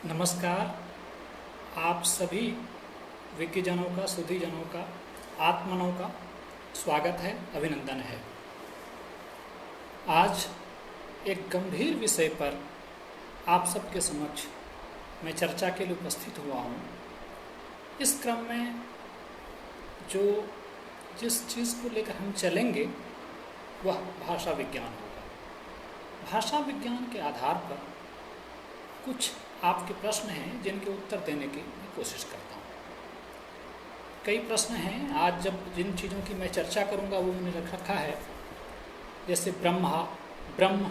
नमस्कार। आप सभी विज्ञजनों का, सुधीजनों का, आत्मनों का स्वागत है, अभिनंदन है। आज एक गंभीर विषय पर आप सबके समक्ष मैं चर्चा के लिए उपस्थित हुआ हूँ। इस क्रम में जिस चीज़ को लेकर हम चलेंगे वह भाषा विज्ञान होगा। भाषा विज्ञान के आधार पर कुछ आपके प्रश्न हैं जिनके उत्तर देने की मैं कोशिश करता हूँ। कई प्रश्न हैं, आज जब जिन चीज़ों की मैं चर्चा करूँगा वो मैंने रख रखा है, जैसे ब्रह्म,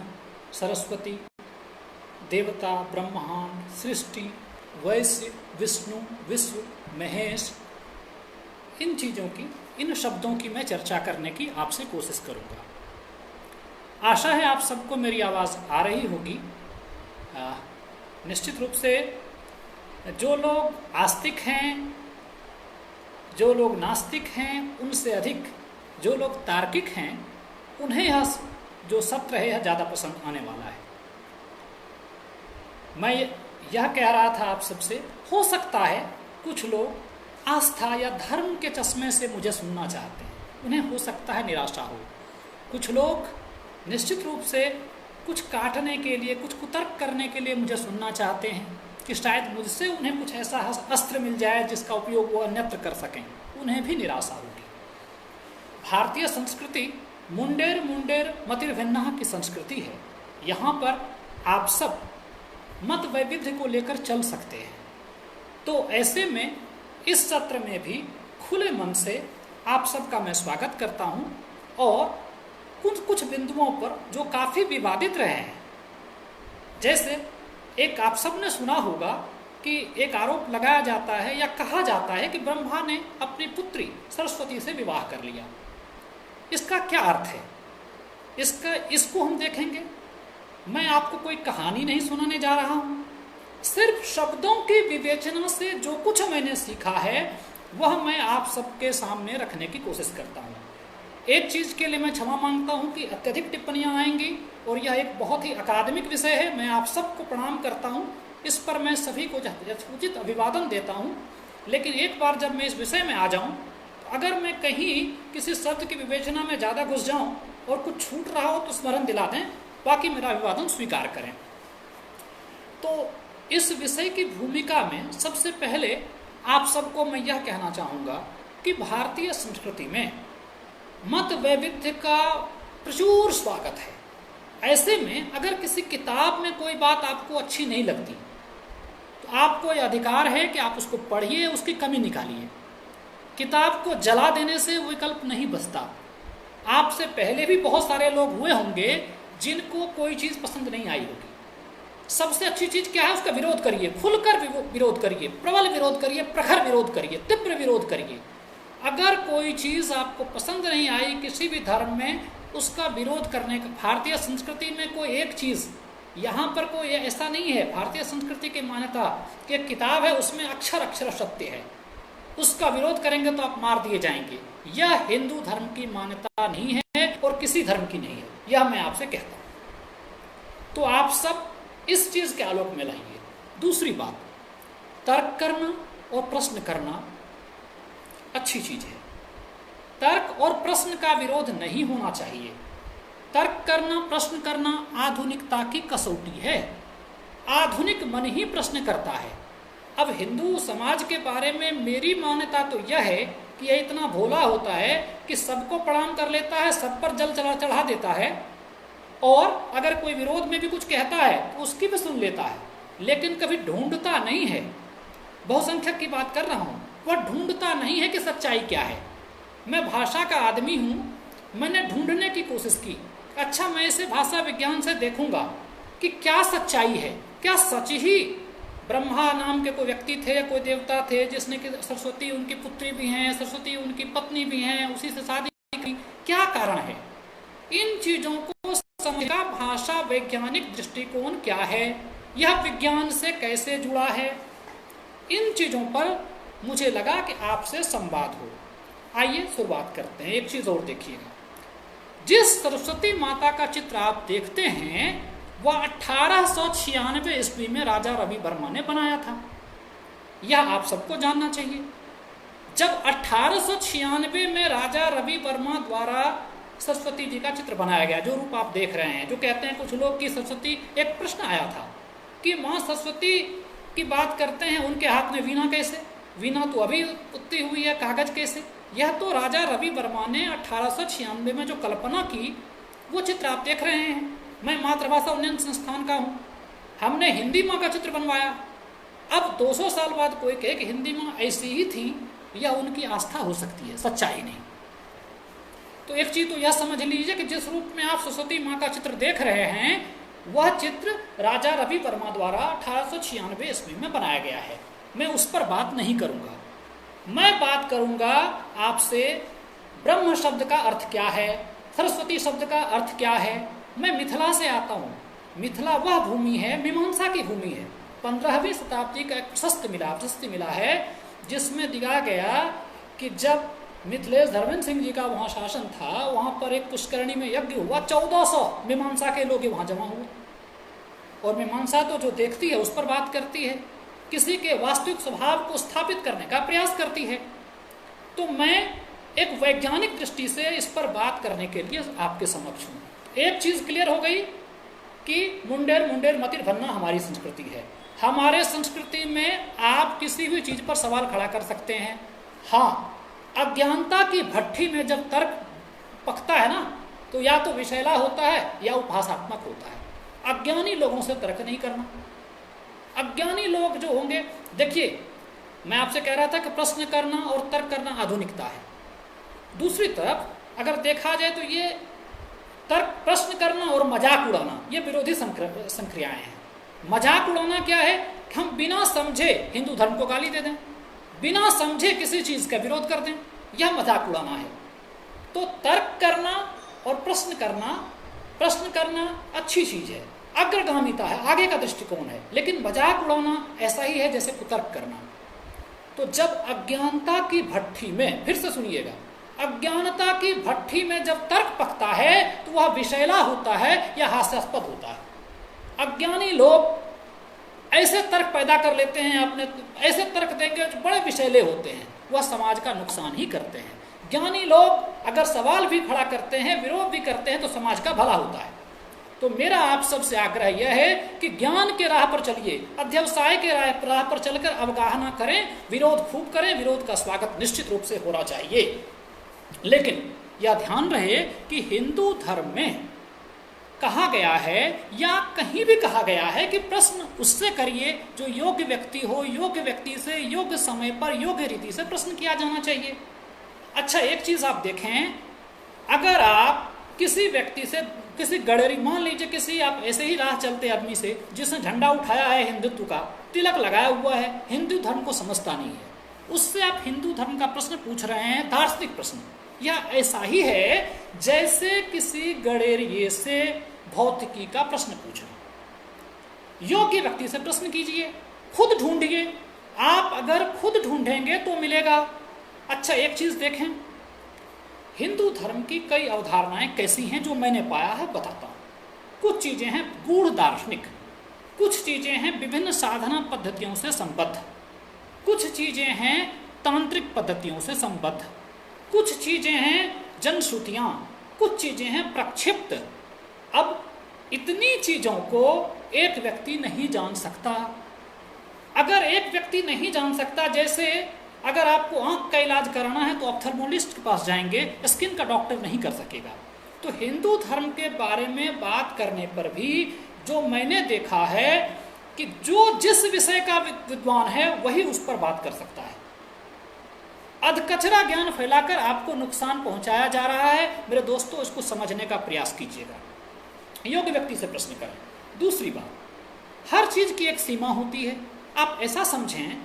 सरस्वती, देवता, ब्रह्मांड, सृष्टि, वैश्य, विष्णु, विश्व, महेश, इन चीज़ों की, इन शब्दों की मैं चर्चा करने की आपसे कोशिश करूँगा। आशा है आप सबको मेरी आवाज़ आ रही होगी। निश्चित रूप से जो लोग आस्तिक हैं, जो लोग नास्तिक हैं, उनसे अधिक जो लोग तार्किक हैं, उन्हें यह जो सत्र है यह ज़्यादा पसंद आने वाला है। मैं यह कह रहा था आप सबसे, हो सकता है कुछ लोग आस्था या धर्म के चश्मे से मुझे सुनना चाहते हैं, उन्हें हो सकता है निराशा हो। कुछ लोग निश्चित रूप से कुछ काटने के लिए, कुछ कुतर्क करने के लिए मुझे सुनना चाहते हैं कि शायद मुझसे उन्हें कुछ ऐसा अस्त्र मिल जाए जिसका उपयोग वो अन्यत्र कर सकें, उन्हें भी निराशा होगी। भारतीय संस्कृति मुंडेर मुंडेर मतिर्भिन्नः की संस्कृति है। यहाँ पर आप सब मत वैविध्य को लेकर चल सकते हैं। तो ऐसे में इस सत्र में भी खुले मन से आप सबका मैं स्वागत करता हूँ और कुछ बिंदुओं पर जो काफ़ी विवादित रहे हैं, जैसे एक आप सब ने सुना होगा कि एक आरोप लगाया जाता है या कहा जाता है कि ब्रह्मा ने अपनी पुत्री सरस्वती से विवाह कर लिया। इसका क्या अर्थ है? इसको हम देखेंगे। मैं आपको कोई कहानी नहीं सुनाने जा रहा हूँ, सिर्फ शब्दों की विवेचना से जो कुछ मैंने सीखा है वह मैं आप सबके सामने रखने की कोशिश करता हूँ। एक चीज़ के लिए मैं क्षमा मांगता हूँ कि अत्यधिक टिप्पणियाँ आएंगी और यह एक बहुत ही अकादमिक विषय है। मैं आप सबको प्रणाम करता हूँ, इस पर मैं सभी को यथोचित अभिवादन देता हूँ। लेकिन एक बार जब मैं इस विषय में आ जाऊँ, तो अगर मैं कहीं किसी शब्द की विवेचना में ज़्यादा घुस जाऊँ और कुछ छूट रहा हो तो स्मरण दिला दें, बाकी मेरा अभिवादन स्वीकार करें। तो इस विषय की भूमिका में सबसे पहले आप सबको मैं यह कहना चाहूँगा कि भारतीय संस्कृति में मत वैविध्य का प्रचुर स्वागत है। ऐसे में अगर किसी किताब में कोई बात आपको अच्छी नहीं लगती तो आपको यह अधिकार है कि आप उसको पढ़िए, उसकी कमी निकालिए। किताब को जला देने से विकल्प नहीं बचता। आपसे पहले भी बहुत सारे लोग हुए होंगे जिनको कोई चीज़ पसंद नहीं आई होगी। सबसे अच्छी चीज़ क्या है? उसका विरोध करिए, खुलकर विरोध करिए, प्रबल विरोध करिए, प्रखर विरोध करिए, तीव्र विरोध करिए। अगर कोई चीज़ आपको पसंद नहीं आई किसी भी धर्म में, उसका विरोध करने का, भारतीय संस्कृति में कोई एक चीज़, यहाँ पर कोई ऐसा नहीं है। भारतीय संस्कृति की मान्यता कि एक किताब है उसमें अक्षर अक्षर सत्य है, उसका विरोध करेंगे तो आप मार दिए जाएंगे। यह हिंदू धर्म की मान्यता नहीं है और किसी धर्म की नहीं है, यह मैं आपसे कहता हूँ। तो आप सब इस चीज़ के आलोक में लाइए। दूसरी बात, तर्क करना और प्रश्न करना अच्छी चीज़ है। तर्क और प्रश्न का विरोध नहीं होना चाहिए। तर्क करना, प्रश्न करना आधुनिकता की कसौटी है। आधुनिक मन ही प्रश्न करता है। अब हिंदू समाज के बारे में मेरी मान्यता तो यह है कि यह इतना भोला होता है कि सबको प्रणाम कर लेता है, सब पर जल चढ़ा देता है, और अगर कोई विरोध में भी कुछ कहता है तो उसकी भी सुन लेता है, लेकिन कभी ढूंढता नहीं है। बहुसंख्यक की बात कर रहा हूँ, वह ढूंढता नहीं है कि सच्चाई क्या है। मैं भाषा का आदमी हूँ, मैंने ढूंढने की कोशिश की। अच्छा, मैं इसे भाषा विज्ञान से देखूंगा कि क्या सच्चाई है। क्या सच ही ब्रह्मा नाम के कोई व्यक्ति थे, कोई देवता थे जिसने कि सरस्वती उनकी पुत्री भी हैं, सरस्वती उनकी पत्नी भी हैं, उसी से शादी की? क्या कारण है? इन चीज़ों को समझने का भाषा वैज्ञानिक दृष्टिकोण क्या है, यह विज्ञान से कैसे जुड़ा है, इन चीज़ों पर मुझे लगा कि आपसे संवाद हो। आइए शुरुआत करते हैं। एक चीज़ और देखिएगा, जिस सरस्वती माता का चित्र आप देखते हैं वह 1896 ईस्वी में राजा रवि वर्मा ने बनाया था। यह आप सबको जानना चाहिए। जब 1896 में राजा रवि वर्मा द्वारा सरस्वती जी का चित्र बनाया गया, जो रूप आप देख रहे हैं, जो कहते हैं कुछ लोग कि सरस्वती, एक प्रश्न आया था कि माँ सरस्वती की बात करते हैं, उनके हाथ में वीणा कैसे? वीणा तो अभी उत्ती हुई है, कागज कैसे? यह तो राजा रवि वर्मा ने 1896 में जो कल्पना की, वो चित्र आप देख रहे हैं। मैं मातृभाषा उन्नयन संस्थान का हूँ, हमने हिंदी माँ का चित्र बनवाया। अब 200 साल बाद कोई कहे कि हिंदी माँ ऐसी ही थी, यह उनकी आस्था हो सकती है, सच्चाई नहीं। तो एक चीज तो यह समझ लीजिए कि जिस रूप में आप सरस्वती माँ का चित्र देख रहे हैं, वह चित्र राजा रवि वर्मा द्वारा 1896 ईस्वी में बनाया गया है। मैं उस पर बात नहीं करूंगा। मैं बात करूंगा आपसे ब्रह्म शब्द का अर्थ क्या है, सरस्वती शब्द का अर्थ क्या है। मैं मिथिला से आता हूँ। मिथिला वह भूमि है, मीमांसा की भूमि है। 15वीं शताब्दी का एक प्रशस्ति मिला है, जिसमें दिखाया गया कि जब मिथिलेश धर्मेंद्र सिंह जी का वहाँ शासन था, वहाँ पर एक पुष्करणी में यज्ञ हुआ, 1400 मीमांसा के लोग वहाँ जमा हुए। और मीमांसा तो जो देखती है उस पर बात करती है, किसी के वास्तविक स्वभाव को स्थापित करने का प्रयास करती है। तो मैं एक वैज्ञानिक दृष्टि से इस पर बात करने के लिए आपके समक्ष हूँ। एक चीज क्लियर हो गई कि मुंडेर मुंडेर मतिर भन्ना हमारी संस्कृति है। हमारे संस्कृति में आप किसी भी चीज पर सवाल खड़ा कर सकते हैं। हाँ, अज्ञानता की भट्ठी में जब तर्क पकता है ना, तो या तो विषैला होता है या उपहासात्मक होता है। अज्ञानी लोगों से तर्क नहीं करना। अज्ञानी लोग जो होंगे, देखिए मैं आपसे कह रहा था कि प्रश्न करना और तर्क करना आधुनिकता है। दूसरी तरफ अगर देखा जाए तो ये तर्क, प्रश्न करना और मजाक उड़ाना, ये विरोधी संक्रियाएं हैं। मजाक उड़ाना क्या है कि हम बिना समझे हिंदू धर्म को गाली दे दें, बिना समझे किसी चीज का विरोध कर दें, यह मजाक उड़ाना है। तो तर्क करना और प्रश्न करना अच्छी चीज है, अग्रगामिता है, आगे का दृष्टिकोण है। लेकिन मजाक उड़ाना ऐसा ही है जैसे कुतर्क करना। तो जब अज्ञानता की भट्ठी में, फिर से सुनिएगा, अज्ञानता की भट्ठी में जब तर्क पकता है तो वह विषैला होता है या हास्यास्पद होता है। अज्ञानी लोग ऐसे तर्क पैदा कर लेते हैं, अपने ऐसे तर्क देंगे जो बड़े विषैले होते हैं, वह समाज का नुकसान ही करते हैं। ज्ञानी लोग अगर सवाल भी खड़ा करते हैं, विरोध भी करते हैं, तो समाज का भला होता है। तो मेरा आप सबसे आग्रह यह है कि ज्ञान के राह पर चलिए, अध्यवसाय के राह पर चलकर अवगाहना करें, विरोध खूब करें। विरोध का स्वागत निश्चित रूप से होना चाहिए। लेकिन यह ध्यान रहे कि हिंदू धर्म में कहा गया है या कहीं भी कहा गया है कि प्रश्न उससे करिए जो योग्य व्यक्ति हो, योग्य व्यक्ति से योग्य समय पर योग्य रीति से प्रश्न किया जाना चाहिए। अच्छा, एक चीज आप देखें, अगर आप किसी व्यक्ति से, किसी गड़ेरी, मान लीजिए किसी आप ऐसे ही राह चलते आदमी से जिसने झंडा उठाया है हिंदुत्व का, तिलक लगाया हुआ है, हिंदू धर्म को समझता नहीं है, उससे आप हिंदू धर्म का प्रश्न पूछ रहे हैं, दार्शनिक प्रश्न, यह ऐसा ही है जैसे किसी गड़ेरिये से भौतिकी का प्रश्न पूछना। योग्य व्यक्ति से प्रश्न कीजिए, खुद ढूंढिए। आप अगर खुद ढूंढेंगे तो मिलेगा। अच्छा, एक चीज देखें, हिंदू धर्म की कई अवधारणाएं कैसी हैं जो मैंने पाया है, बताता हूं। कुछ चीजें हैं गूढ़ दार्शनिक, कुछ चीजें हैं विभिन्न साधना पद्धतियों से संबद्ध, कुछ चीजें हैं तांत्रिक पद्धतियों से संबद्ध, कुछ चीजें हैं जनश्रुतियां, कुछ चीजें हैं प्रक्षिप्त। अब इतनी चीजों को एक व्यक्ति नहीं जान सकता। अगर एक व्यक्ति नहीं जान सकता, जैसे अगर आपको आंख का इलाज कराना है तो ऑप्थेल्मोलॉजिस्ट के पास जाएंगे, स्किन का डॉक्टर नहीं कर सकेगा। तो हिंदू धर्म के बारे में बात करने पर भी जो मैंने देखा है कि जो जिस विषय का विद्वान है वही उस पर बात कर सकता है। अधकचरा ज्ञान फैलाकर आपको नुकसान पहुंचाया जा रहा है। मेरे दोस्तों, इसको समझने का प्रयास कीजिएगा, योग्य व्यक्ति से प्रश्न करें। दूसरी बात, हर चीज की एक सीमा होती है। आप ऐसा समझें,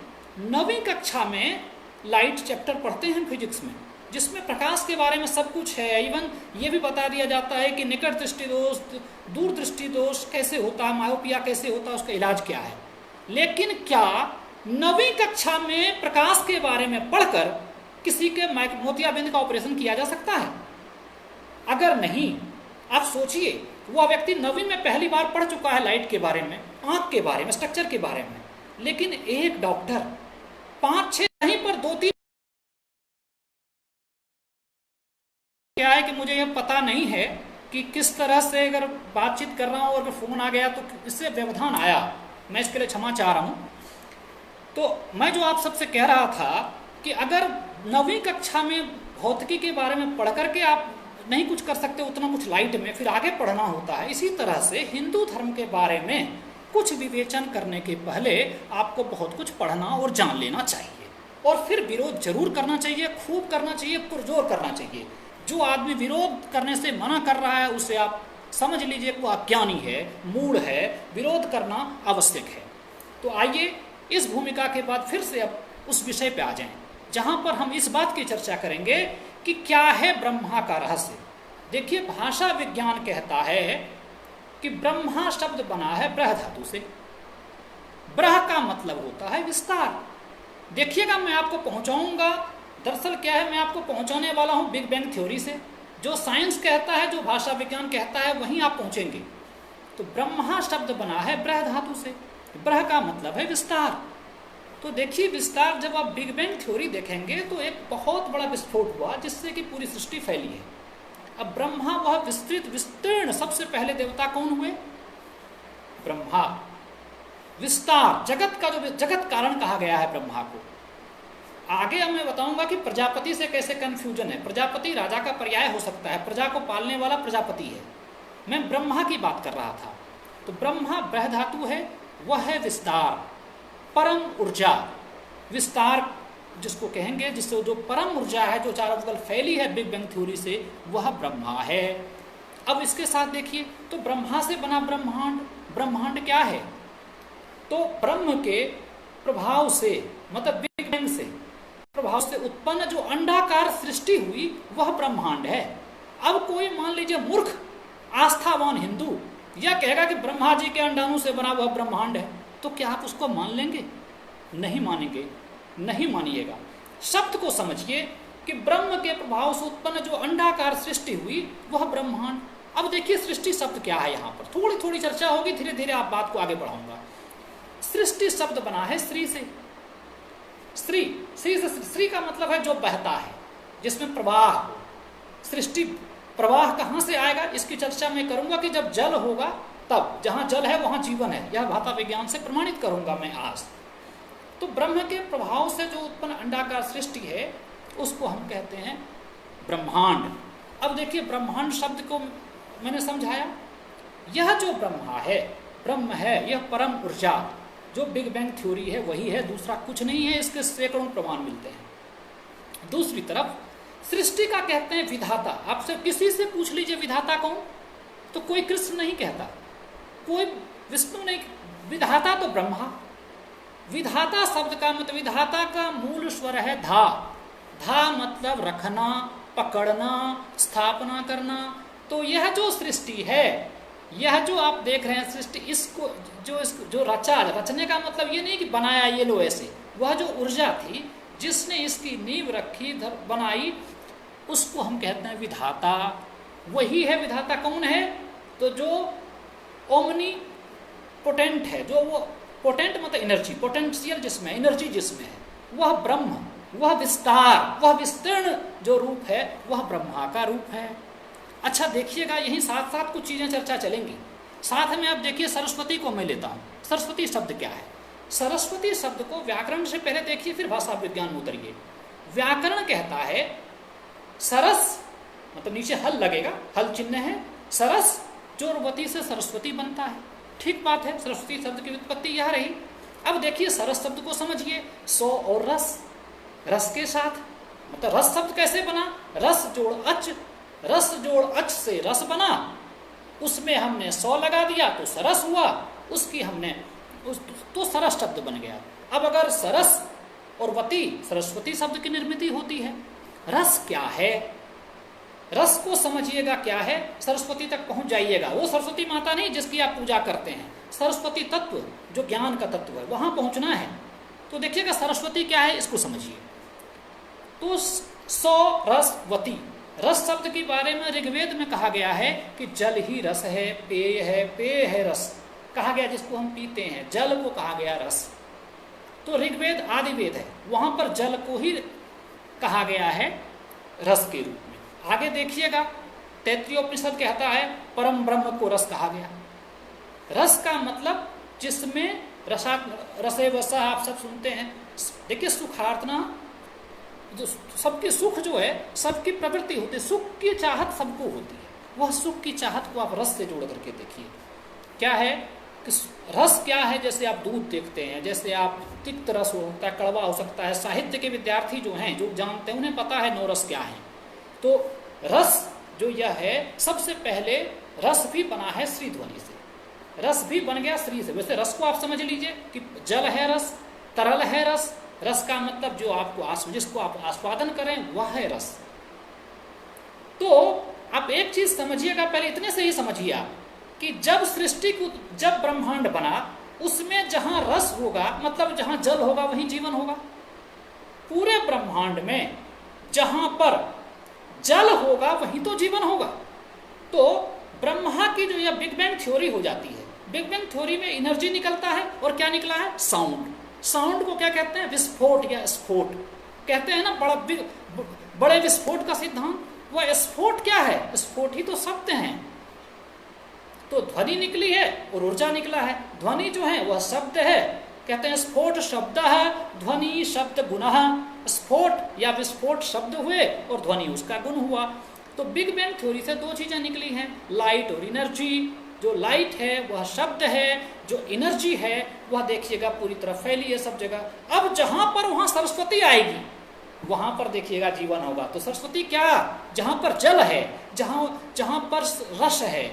9वीं कक्षा में लाइट चैप्टर पढ़ते हैं फिजिक्स में, जिसमें प्रकाश के बारे में सब कुछ है। इवन ये भी बता दिया जाता है कि निकट दृष्टि दोष, दूर दृष्टि दोष कैसे होता है, मायोपिया कैसे होता है, उसका इलाज क्या है। लेकिन क्या 9वीं कक्षा में प्रकाश के बारे में पढ़कर किसी के मोतियाबिंद का ऑपरेशन किया जा सकता है? अगर नहीं, आप सोचिए वह व्यक्ति 9वीं में पहली बार पढ़ चुका है लाइट के बारे में, आंख के बारे में, स्ट्रक्चर के बारे में, लेकिन एक डॉक्टर 5-6 नहीं पर 2-3 क्या है कि मुझे यह पता नहीं है कि किस तरह से अगर बातचीत कर रहा हूँ और अगर फोन आ गया तो इससे व्यवधान आया, मैं इसके लिए क्षमा चाह रहा हूँ। तो मैं जो आप सबसे कह रहा था कि अगर 9वीं कक्षा में भौतिकी के बारे में पढ़ करके आप नहीं कुछ कर सकते उतना कुछ लाइट में, फिर आगे पढ़ना होता है। इसी तरह से हिंदू धर्म के बारे में कुछ विवेचन करने के पहले आपको बहुत कुछ पढ़ना और जान लेना चाहिए, और फिर विरोध जरूर करना चाहिए, खूब करना चाहिए, पुरजोर करना चाहिए। जो आदमी विरोध करने से मना कर रहा है उसे आप समझ लीजिए कि वो अज्ञानी है, मूढ़ है, विरोध करना आवश्यक है। तो आइए इस भूमिका के बाद फिर से अब उस विषय पे आ जाएं जहां पर हम इस बात की चर्चा करेंगे कि क्या है ब्रह्मा का रहस्य। देखिए, भाषा विज्ञान कहता है कि ब्रह्मा शब्द बना है ब्रह धातु से। ब्रह का मतलब होता है विस्तार। देखिएगा, मैं आपको पहुंचाऊंगा, दरअसल क्या है, मैं आपको पहुंचाने वाला हूं बिग बैंग थ्योरी से। जो साइंस कहता है, जो भाषा विज्ञान कहता है, वहीं आप पहुंचेंगे। तो ब्रह्मा शब्द बना है ब्रह धातु से। ब्रह का मतलब है विस्तार। तो देखिए, विस्तार जब आप बिग बैंग थ्योरी देखेंगे तो एक बहुत बड़ा विस्फोट हुआ जिससे कि पूरी सृष्टि फैली है। अब ब्रह्मा वह विस्तृत विस्तीर्ण, सबसे पहले देवता कौन हुए? ब्रह्मा। विस्तार, जगत का जो जगत कारण कहा गया है ब्रह्मा को। आगे मैं बताऊंगा कि प्रजापति से कैसे कंफ्यूजन है। प्रजापति राजा का पर्याय हो सकता है, प्रजा को पालने वाला प्रजापति है। मैं ब्रह्मा की बात कर रहा था। तो ब्रह्मा ब्रह धातु है, वह है विस्तार, परम ऊर्जा। विस्तार जिसको कहेंगे, जिससे जो परम ऊर्जा है जो चारों बगल फैली है बिग बैंग थ्योरी से, वह ब्रह्मा है। अब इसके साथ देखिए, तो ब्रह्मा से बना ब्रह्मांड। ब्रह्मांड क्या है? तो ब्रह्म के प्रभाव से, मतलब बिग बैंग से प्रभाव से उत्पन्न जो अंडाकार सृष्टि हुई वह ब्रह्मांड है। अब कोई मान लीजिए मूर्ख आस्थावान हिंदू यह कहेगा कि ब्रह्मा जी के अंडाणु से बना वह ब्रह्मांड है, तो क्या आप उसको मान लेंगे? नहीं मानेंगे, नहीं मानिएगा। शब्द को समझिए कि ब्रह्म के प्रभाव से उत्पन्न जो अंडाकार सृष्टि हुई वह ब्रह्मांड। अब देखिए, सृष्टि शब्द क्या है, यहाँ पर थोड़ी थोड़ी चर्चा होगी, धीरे धीरे आप बात को आगे बढ़ाऊंगा। सृष्टि शब्द बना है स्त्री से। स्त्री, स्त्री का मतलब है जो बहता है, जिसमें प्रवाह हो। सृष्टि प्रवाह कहाँ से आएगा, इसकी चर्चा मैं करूंगा कि जब जल होगा तब। जहां जल है वहां जीवन है, यह भाषा विज्ञान से प्रमाणित करूंगा मैं आज। तो ब्रह्म के प्रभाव से जो उत्पन्न अंडाकार सृष्टि है उसको हम कहते हैं ब्रह्मांड। अब देखिए, ब्रह्मांड शब्द को मैंने समझाया। यह जो ब्रह्मा है, ब्रह्म है, यह परम ऊर्जा जो बिग बैंग थ्योरी है वही है, दूसरा कुछ नहीं है। इसके सैकड़ों प्रमाण मिलते हैं। दूसरी तरफ सृष्टि का कहते हैं विधाता। आपसे किसी से पूछ लीजिए विधाता कौन, तो कोई कृष्ण नहीं कहता, कोई विष्णु नहीं, विधाता तो ब्रह्मा। विधाता शब्द का मतलब, विधाता का मूल स्वर है धा। धा मतलब रखना, पकड़ना, स्थापना करना। तो यह जो सृष्टि है, यह जो आप देख रहे हैं सृष्टि, इसको जो रचा, रचने का मतलब ये नहीं कि बनाया ये लो ऐसे, वह जो ऊर्जा थी जिसने इसकी नींव रखी, बनाई, उसको हम कहते हैं विधाता। वही है विधाता। कौन है? तो जो ओमनी पोटेंट है, जो वो पोटेंट मतलब एनर्जी, पोटेंशियल जिसमें, एनर्जी जिसमें है, वह ब्रह्म, वह विस्तार, वह विस्तीर्ण जो रूप है वह ब्रह्मा का रूप है। अच्छा देखिएगा, यहीं साथ साथ कुछ चीजें चर्चा चलेंगी। साथ में आप देखिए, सरस्वती को मैं लेता हूँ। सरस्वती शब्द क्या है? सरस्वती शब्द को व्याकरण से पहले देखिए, फिर भाषा विज्ञान में उतरिए। व्याकरण कहता है सरस, मतलब नीचे हल लगेगा, हल चिन्ह है, सरस, जो वती से सरस्वती बनता है। ठीक बात है, सरस्वती शब्द की उत्पत्ति यह रही। अब देखिए, सरस शब्द को समझिए, सो और रस, रस के साथ, मतलब रस शब्द कैसे बना? रस जोड़ अच, रस जोड़ अच से रस बना, उसमें हमने सौ लगा दिया तो सरस हुआ, उसकी हमने तो सरस शब्द बन गया। अब अगर सरस और वती, सरस्वती शब्द की निर्मित होती है। रस क्या है? रस को समझिएगा क्या है, सरस्वती तक पहुंच जाइएगा। वो सरस्वती माता नहीं जिसकी आप पूजा करते हैं, सरस्वती तत्व जो ज्ञान का तत्व है, वहां पहुंचना है। तो देखिएगा सरस्वती क्या है, इसको समझिए। तो सौ रस वती, रस शब्द के बारे में ऋग्वेद में कहा गया है कि जल ही रस है, पेय है रस कहा गया, जिसको हम पीते हैं जल को कहा गया रस। तो ऋग्वेद आदि वेद है, वहां पर जल को ही कहा गया है रस के रूप में। आगे देखिएगा, तैत्तिरीयोपनिषद कहता है परम ब्रह्म को रस कहा गया। रस का मतलब जिसमें रसे वसा आप सब सुनते हैं। देखिए सुखार्थना, जो सबकी सुख जो है सबकी प्रवृत्ति होती है, सुख की चाहत सबको होती है, वह सुख की चाहत को आप रस से जोड़ करके देखिए। क्या है कि रस क्या है, जैसे आप दूध देखते हैं, जैसे आप तिक्त रस होता है, कड़वा हो सकता है। साहित्य के विद्यार्थी जो हैं, जो जानते हैं, उन्हें पता है नौ रस क्या है। तो रस जो यह है, सबसे पहले रस भी बना है श्री ध्वनि से, रस भी बन गया श्री से। वैसे रस को आप समझ लीजिए कि जल है रस, तरल है रस, रस का मतलब जो आपको जिसको आप आस्वादन करें वह है रस। तो आप एक चीज समझिएगा, पहले इतने से ही समझिए आप कि जब सृष्टि को, जब ब्रह्मांड बना, उसमें जहां रस होगा मतलब जहां जल होगा वहीं जीवन होगा। पूरे ब्रह्मांड में जहां पर जल होगा वहीं तो जीवन होगा। तो ब्रह्मा की जो यह बिग बैंग थ्योरी हो जाती है, बिग बैंग थ्योरी में एनर्जी निकलता है और क्या निकला है, साउंड। साउंड को क्या कहते हैं, विस्फोट या स्फोट कहते हैं ना, बड़े विस्फोट का सिद्धांत। वह स्फोट क्या है, स्फोट ही तो शब्द हैं। तो ध्वनि निकली है और ऊर्जा निकला है। ध्वनि जो है वह शब्द है, कहते हैं स्फोट शब्द है, ध्वनि शब्द गुणः। स्फोट या विस्फोट शब्द हुए और ध्वनि उसका गुण हुआ। तो बिग बैंग थ्योरी से दो चीजें निकली हैं, लाइट और एनर्जी। जो लाइट है वह शब्द है, जो एनर्जी है वह देखिएगा पूरी तरह फैली है सब जगह। अब जहां पर वहां सरस्वती आएगी वहां पर देखिएगा जीवन होगा। तो सरस्वती क्या, जहां पर जल है, जहां पर रस है,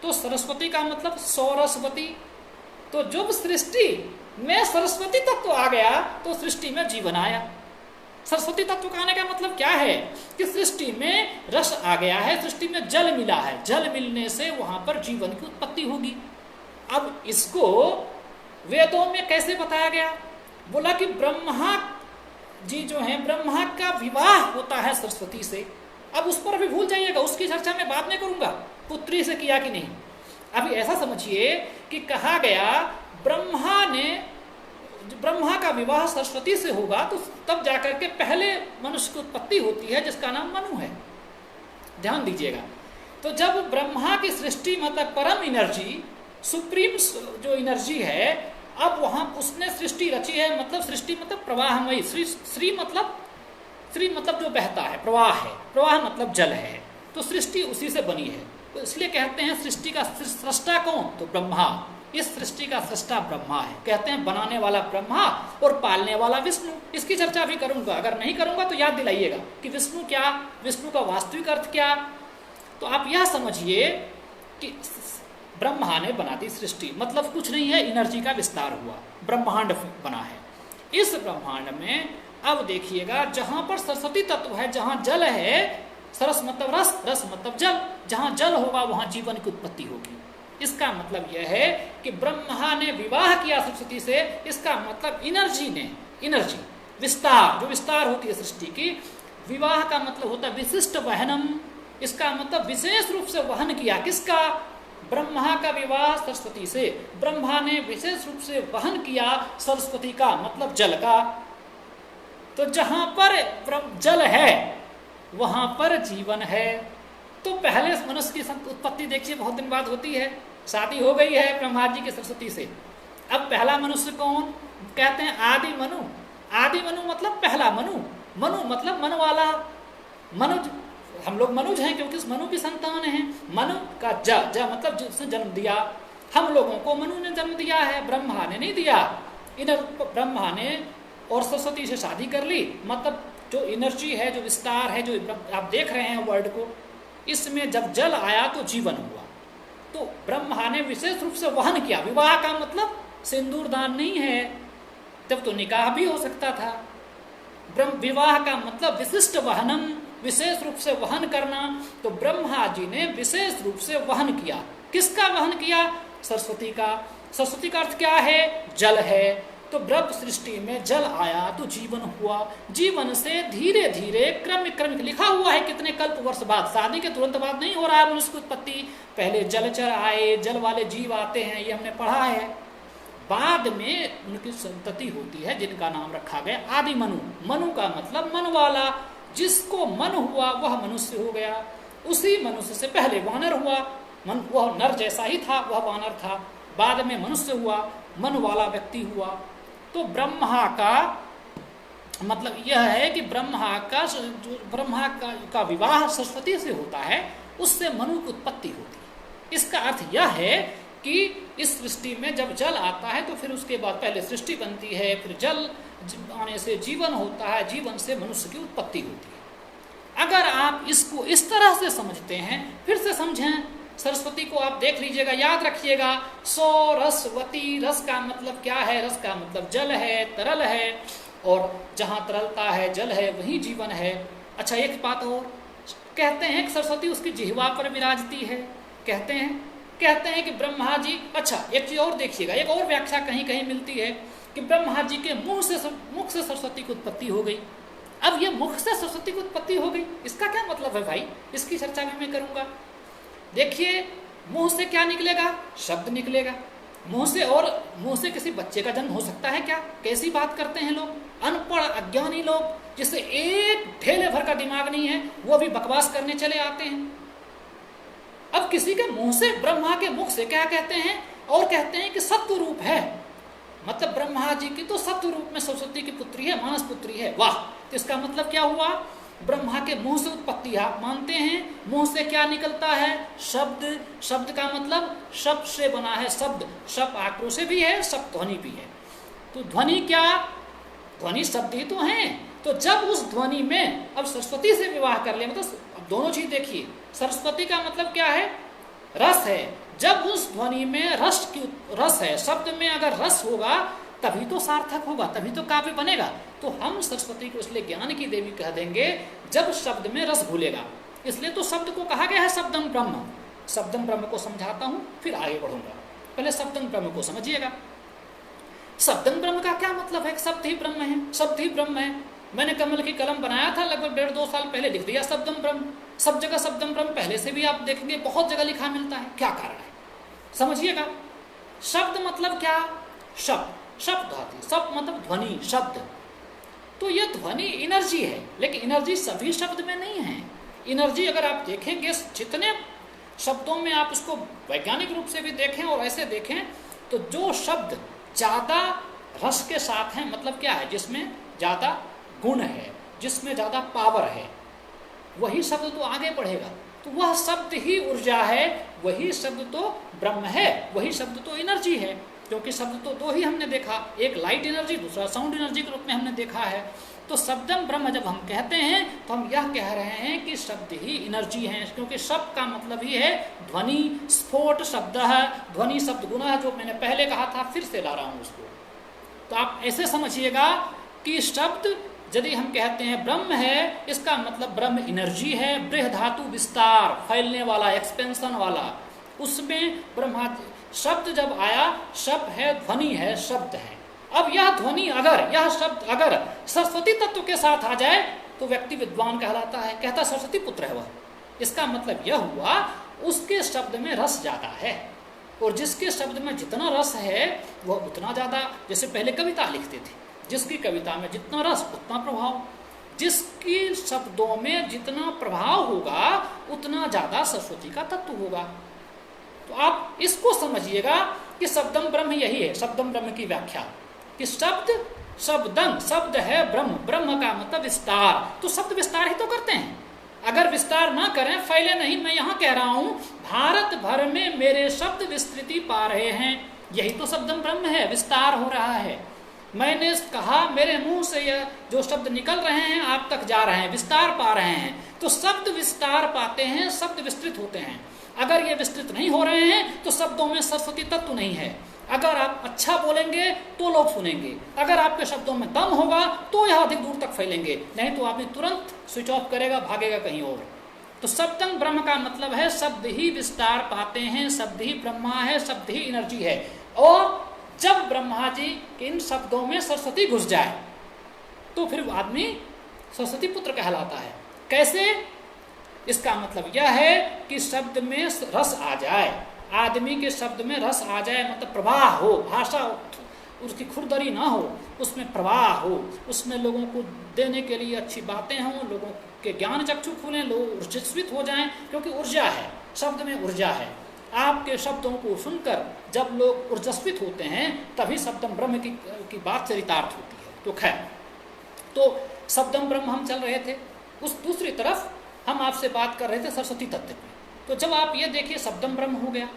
तो सरस्वती का मतलब सरस्वती। तो जब सृष्टि में सरस्वती तत्व आ गया तो सृष्टि में जीवन आया। सरस्वती तत्व का आने का मतलब क्या है कि सृष्टि में रस आ गया है, सृष्टि में जल मिला है, जल मिलने से वहां पर जीवन की उत्पत्ति होगी। अब इसको वेदों में कैसे बताया गया, बोला कि ब्रह्मा जी जो हैं, ब्रह्मा का विवाह होता है सरस्वती से। अब उस पर अभी भूल जाइएगा, उसकी चर्चा मैं बाद में करूंगा, पुत्री से किया कि नहीं। अभी ऐसा समझिए कि कहा गया ब्रह्मा का विवाह सरस्वती से होगा, तो तब जाकर के पहले मनुष्य की उत्पत्ति होती है जिसका नाम मनु है। ध्यान दीजिएगा। तो जब ब्रह्मा की सृष्टि मतलब परम एनर्जी, सुप्रीम जो एनर्जी है, अब वहां उसने सृष्टि रची है, मतलब सृष्टि मतलब प्रवाहमयी। श्री मतलब जो बहता है, प्रवाह है, प्रवाह मतलब जल है। तो सृष्टि उसी से बनी है। तो इसलिए कहते हैं सृष्टि का सृष्टा कौन, तो ब्रह्मा। इस सृष्टि का सृष्टा ब्रह्मा है। कहते हैं बनाने वाला ब्रह्मा और पालने वाला विष्णु। इसकी चर्चा भी करूंगा, अगर नहीं करूंगा तो याद दिलाइएगा कि विष्णु क्या, विष्णु का वास्तविक अर्थ क्या। तो आप यह समझिए कि ब्रह्मा ने बना दी सृष्टि, मतलब कुछ नहीं है, एनर्जी का विस्तार हुआ, ब्रह्मांड बना है। इस ब्रह्मांड में अब देखिएगा जहां पर सरस्वती तत्व है, जहां जल है, सरस मतलब रस, रस मतलब जल, जहां जल होगा वहां जीवन की उत्पत्ति होगी। इसका मतलब यह है कि ब्रह्मा ने विवाह किया सरस्वती से। इसका मतलब एनर्जी विस्तार, जो विस्तार होती है सृष्टि की, विवाह का मतलब होता है विशिष्ट वहनम। इसका मतलब विशेष रूप से वहन किया, किसका, ब्रह्मा का विवाह सरस्वती से। ब्रह्मा ने विशेष रूप से वहन किया सरस्वती का, मतलब जल का। तो जहां पर जल है वहां पर जीवन है। तो पहले मनुष्य की उत्पत्ति देखिए बहुत दिन बाद होती है, शादी हो गई है ब्रह्मा जी की सरस्वती से। अब पहला मनुष्य कौन, कहते हैं आदि मनु। आदि मनु मतलब पहला मनु, मनु मतलब मन वाला। मनुज, हम लोग मनुज हैं क्योंकि उस मनु की संतान हैं। मनु का ज मतलब जिसने जन्म दिया। हम लोगों को मनु ने जन्म दिया है, ब्रह्मा ने नहीं दिया। इधर ब्रह्मा ने और सरस्वती से शादी कर ली, मतलब जो एनर्जी है, जो विस्तार है, जो आप देख रहे हैं वर्ल्ड को, इसमें जब जल आया तो जीवन हुआ। तो ब्रह्मा ने विशेष रूप से वहन किया। विवाह का मतलब सिंदूर दान नहीं है, तब तो निकाह भी हो सकता था। विवाह का मतलब विशिष्ट वहनम, विशेष रूप से वहन करना। तो ब्रह्मा जी ने विशेष रूप से वहन किया। किसका वहन किया, सरस्वती का। सरस्वती का अर्थ क्या है, जल है। तो ब्रह्म सृष्टि में जल आया तो जीवन हुआ, जीवन से धीरे धीरे क्रम लिखा हुआ है कितने कल्प वर्ष बाद, शादी के तुरंत बाद नहीं हो रहा है मनुष्य की उत्पत्ति। पहले जलचर आए, जल वाले जीव आते हैं, ये हमने पढ़ा है। बाद में उनकी संतति होती है जिनका नाम रखा गया आदि मनु। मनु का मतलब मन वाला, जिसको मन हुआ वह मनुष्य हो गया। उसी मनुष्य से पहले वानर हुआ, वह नर जैसा ही था, वह वानर था। बाद में मनुष्य हुआ, मन वाला व्यक्ति हुआ। तो ब्रह्मा का मतलब यह है कि ब्रह्मा का विवाह सरस्वती से होता है, उससे मनु की उत्पत्ति होती है। इसका अर्थ यह है कि इस सृष्टि में जब जल आता है तो फिर उसके बाद पहले सृष्टि बनती है, फिर जल आने से जीवन होता है, जीवन से मनुष्य की उत्पत्ति होती है। अगर आप इसको इस तरह से समझते हैं, फिर से समझें, सरस्वती को आप देख लीजिएगा, याद रखिएगा। सो रसवती, रस का मतलब क्या है? रस का मतलब जल है, तरल है, और जहाँ तरलता है जल है वहीं जीवन है। अच्छा, एक बात और कहते हैं कि सरस्वती उसकी जिह्वा पर विराजती है, कहते हैं कि ब्रह्मा जी, अच्छा एक चीज और देखिएगा, एक और व्याख्या कहीं कहीं मिलती है कि ब्रह्मा जी के मुख से सरस्वती की उत्पत्ति हो गई। अब ये मुख से सरस्वती की उत्पत्ति हो गई, इसका क्या मतलब है भाई? इसकी चर्चा भी मैं करूंगा। देखिए, मुंह से क्या निकलेगा? शब्द निकलेगा। मुंह से किसी बच्चे का जन्म हो सकता है क्या? कैसी बात करते हैं लोग, अनपढ़ अज्ञानी लोग, जिसे एक ढेले भर का दिमाग नहीं है, वो भी बकवास करने चले आते हैं। अब किसी के मुंह से, ब्रह्मा के मुख से क्या कहते हैं? और कहते हैं कि सत्व रूप है, मतलब ब्रह्मा जी की तो सत्व रूप में सरस्वती की पुत्री है, मानस पुत्री है। वाह! तो इसका मतलब क्या हुआ? ब्रह्मा के मुंह से उत्पत्ति आप मानते हैं। मुंह से क्या निकलता है? शब्द। शब्द का मतलब शब्द से बना है शब्द। शब्द आक्रोश से भी है, शब्द ध्वनि भी है। तो ध्वनि क्या? ध्वनि शब्द ही तो है। तो जब उस ध्वनि में अब सरस्वती से विवाह कर ले, मतलब दोनों चीज देखिए, सरस्वती का मतलब क्या है? रस है। जब उस ध्वनि में रस है, शब्द में अगर रस होगा तभी तो सार्थक होगा, तभी तो काव्य बनेगा। तो हम सरस्वती को इसलिए ज्ञान की देवी कह देंगे जब शब्द में रस घुलेगा। इसलिए तो शब्द को कहा गया है शब्दम ब्रह्म। शब्दम ब्रह्म को समझाता हूं, फिर आगे बढ़ूंगा। पहले शब्दम ब्रह्म को समझिएगा। शब्दम ब्रह्म का क्या मतलब है? शब्द ही ब्रह्म है, शब्द ही ब्रह्म है। मैंने कमल की कलम बनाया था, लगभग 1.5-2 साल पहले लिख दिया शब्दम ब्रह्म। सब जगह शब्दम ब्रह्म पहले से भी आप देखेंगे बहुत जगह लिखा मिलता है। क्या कारण है? समझिएगा। शब्द मतलब क्या? शब्द धातु, शब्द मतलब ध्वनि, शब्द। तो यह ध्वनि एनर्जी है, लेकिन एनर्जी सभी शब्द में नहीं है। एनर्जी अगर आप देखेंगे, जितने शब्दों में आप उसको वैज्ञानिक रूप से भी देखें और ऐसे देखें, तो जो शब्द ज्यादा रस के साथ हैं, मतलब क्या है? जिसमें ज्यादा गुण है, जिसमें ज्यादा पावर है, वही शब्द तो आगे बढ़ेगा। तो वह शब्द ही ऊर्जा है, वही शब्द तो ब्रह्म है, वही शब्द तो एनर्जी है। क्योंकि शब्द तो दो ही हमने देखा, एक लाइट एनर्जी, दूसरा साउंड एनर्जी के रूप में हमने देखा है। तो शब्दम ब्रह्म जब हम कहते हैं तो हम यह कह रहे हैं कि शब्द ही एनर्जी है, क्योंकि शब्द का मतलब ही है ध्वनि, स्फोट शब्द है, ध्वनि शब्द गुना है, जो मैंने पहले कहा था, फिर से ला रहा हूं उसको। तो आप ऐसे समझिएगा कि शब्द यदि हम कहते हैं ब्रह्म है, इसका मतलब ब्रह्म एनर्जी है, बृह धातु विस्तार, फैलने वाला, एक्सपेंशन वाला। उसमें ब्रह्मा शब्द जब आया, शब्द है, ध्वनि है, शब्द है। अब यह ध्वनि अगर, यह शब्द अगर सरस्वती तत्व के साथ आ जाए तो व्यक्ति विद्वान कहलाता है, कहता सरस्वती पुत्र है वह। इसका मतलब यह हुआ उसके शब्द में रस ज्यादा है, और जिसके शब्द में जितना रस है वह उतना ज्यादा, जैसे पहले कविता लिखते थे, जिसकी कविता में जितना रस उतना प्रभाव, जिसकी शब्दों में जितना प्रभाव होगा उतना ज्यादा सरस्वती का तत्व होगा। तो आप इसको समझिएगा कि शब्दम ब्रह्म यही है, शब्दम ब्रह्म की व्याख्या कि शब्दम, शब्द है ब्रह्म, ब्रह्म का मतलब विस्तार। तो शब्द विस्तार ही तो करते हैं, अगर विस्तार ना करें, फैले नहीं। मैं यहाँ कह रहा हूँ भारत भर में मेरे शब्द विस्तृति पा रहे हैं, यही तो शब्दम ब्रह्म है, विस्तार हो रहा है। मैंने कहा मेरे मुंह से यह जो शब्द निकल रहे हैं आप तक जा रहे हैं, विस्तार पा रहे हैं। तो शब्द विस्तार पाते हैं, शब्द विस्तृत होते हैं। अगर ये विस्तृत नहीं हो रहे हैं तो शब्दों में सरस्वती तत्व नहीं है। अगर आप अच्छा बोलेंगे तो लोग सुनेंगे, अगर आपके शब्दों में दम होगा तो यह अधिक दूर तक फैलेंगे, नहीं तो आदमी तुरंत स्विच ऑफ करेगा, भागेगा कहीं और। तो शब्दम ब्रह्म का मतलब है शब्द ही विस्तार पाते हैं, शब्द ही ब्रह्मा है, शब्द ही एनर्जी है। और जब ब्रह्मा जी के इन शब्दों में सरस्वती घुस जाए तो फिर आदमी सरस्वती पुत्र कहलाता है। कैसे? इसका मतलब यह है कि शब्द में रस आ जाए, आदमी के शब्द में रस आ जाए, मतलब प्रवाह हो, भाषा उसकी खुरदरी ना हो, उसमें प्रवाह हो, उसमें लोगों को देने के लिए अच्छी बातें हों, लोगों के ज्ञान चक्षु खुलें, लोग ऊर्जिस्वित हो जाएं, क्योंकि ऊर्जा है, शब्द में ऊर्जा है। आपके शब्दों को सुनकर जब लोग ऊर्जस्वित होते हैं तभी शब्दम ब्रह्म की बात चरितार्थ होती है। तो खैर, तो शब्दम ब्रह्म हम चल रहे थे, उस दूसरी तरफ हम आपसे बात कर रहे थे सरस्वती तत्व की। तो जब आप ये देखिए शब्दम ब्रह्म हो गया,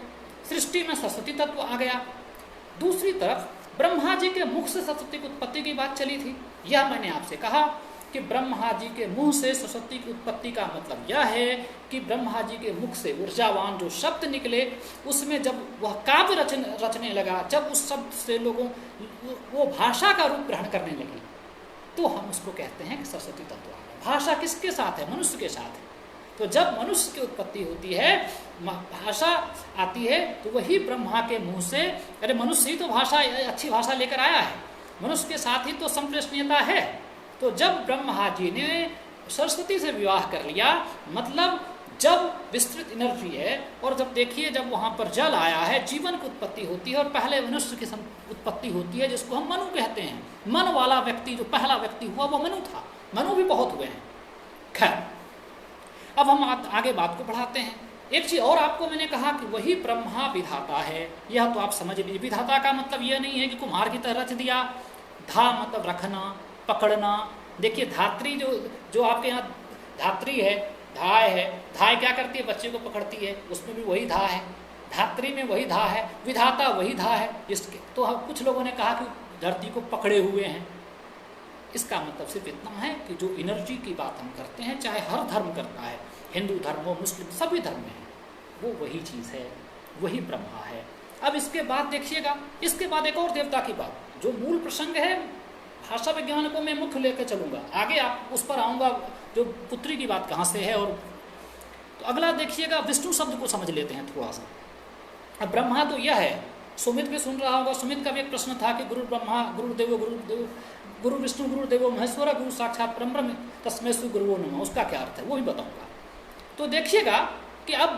सृष्टि में सरस्वती तत्व आ गया, दूसरी तरफ ब्रह्मा जी के मुख से सरस्वती की उत्पत्ति की बात चली थी। यह मैंने आपसे कहा कि ब्रह्मा जी के मुंह से सरस्वती की उत्पत्ति का मतलब यह है कि ब्रह्मा जी के मुख से ऊर्जावान जो शब्द निकले, उसमें जब वह काव्य रचने लगा, जब उस शब्द से लोगों वो भाषा का रूप ग्रहण करने लगी, तो हम उसको कहते हैं कि सरस्वती तत्व आ गया। भाषा किसके साथ है? मनुष्य के साथ है। तो जब मनुष्य की उत्पत्ति होती है, भाषा आती है, तो वही ब्रह्मा के मुंह से, अरे मनुष्य ही तो भाषा, अच्छी भाषा लेकर आया है, मनुष्य के साथ ही तो संप्रेषणीयता है। तो जब ब्रह्मा जी ने सरस्वती से विवाह कर लिया, मतलब जब विस्तृत एनर्जी है, और जब देखिए जब वहाँ पर जल आया है, जीवन की उत्पत्ति होती है, और पहले मनुष्य की उत्पत्ति होती है, जिसको हम मनु कहते हैं। मन वाला व्यक्ति, जो पहला व्यक्ति हुआ वो मनु था। मनु भी बहुत हुए हैं। खैर, अब हम आगे बात को बढ़ाते हैं। एक चीज और आपको मैंने कहा कि वही ब्रह्मा विधाता है, यह तो आप समझ लीजिए। विधाता का मतलब यह नहीं है कि कुम्हार की तरह रच दिया। धा मतलब रखना, पकड़ना। देखिए धात्री जो आपके यहाँ धात्री है, धाय है, धाय क्या करती है? बच्चे को पकड़ती है, उसमें भी वही धा है। धात्री में वही धा है, विधाता वही धा है। इसके तो कुछ लोगों ने कहा कि धरती को पकड़े हुए हैं। इसका मतलब सिर्फ इतना है कि जो एनर्जी की बात हम करते हैं, चाहे हर धर्म करता है, हिंदू धर्म हो, मुस्लिम, सभी धर्म में है, वो वही चीज़ है, वही ब्रह्मा है। अब इसके बाद देखिएगा, इसके बाद एक और देवता की बात, जो मूल प्रसंग है, भाषा विज्ञान को मैं मुख्य लेकर चलूँगा, आगे आप उस पर आऊँगा, जो पुत्री की बात कहाँ से है। और तो अगला देखिएगा, विष्णु शब्द को समझ लेते हैं थोड़ा सा। अब ब्रह्मा तो यह है, सुमित भी सुन रहा होगा, सुमित का भी एक प्रश्न था कि गुरु ब्रह्मा गुरु विष्णु गुरुदेवो महेश्वर गुरु साक्षात परब्रह्म तस्मै श्री गुरुवो नमः, उसका क्या अर्थ है वो भी बताऊंगा। तो देखिएगा कि अब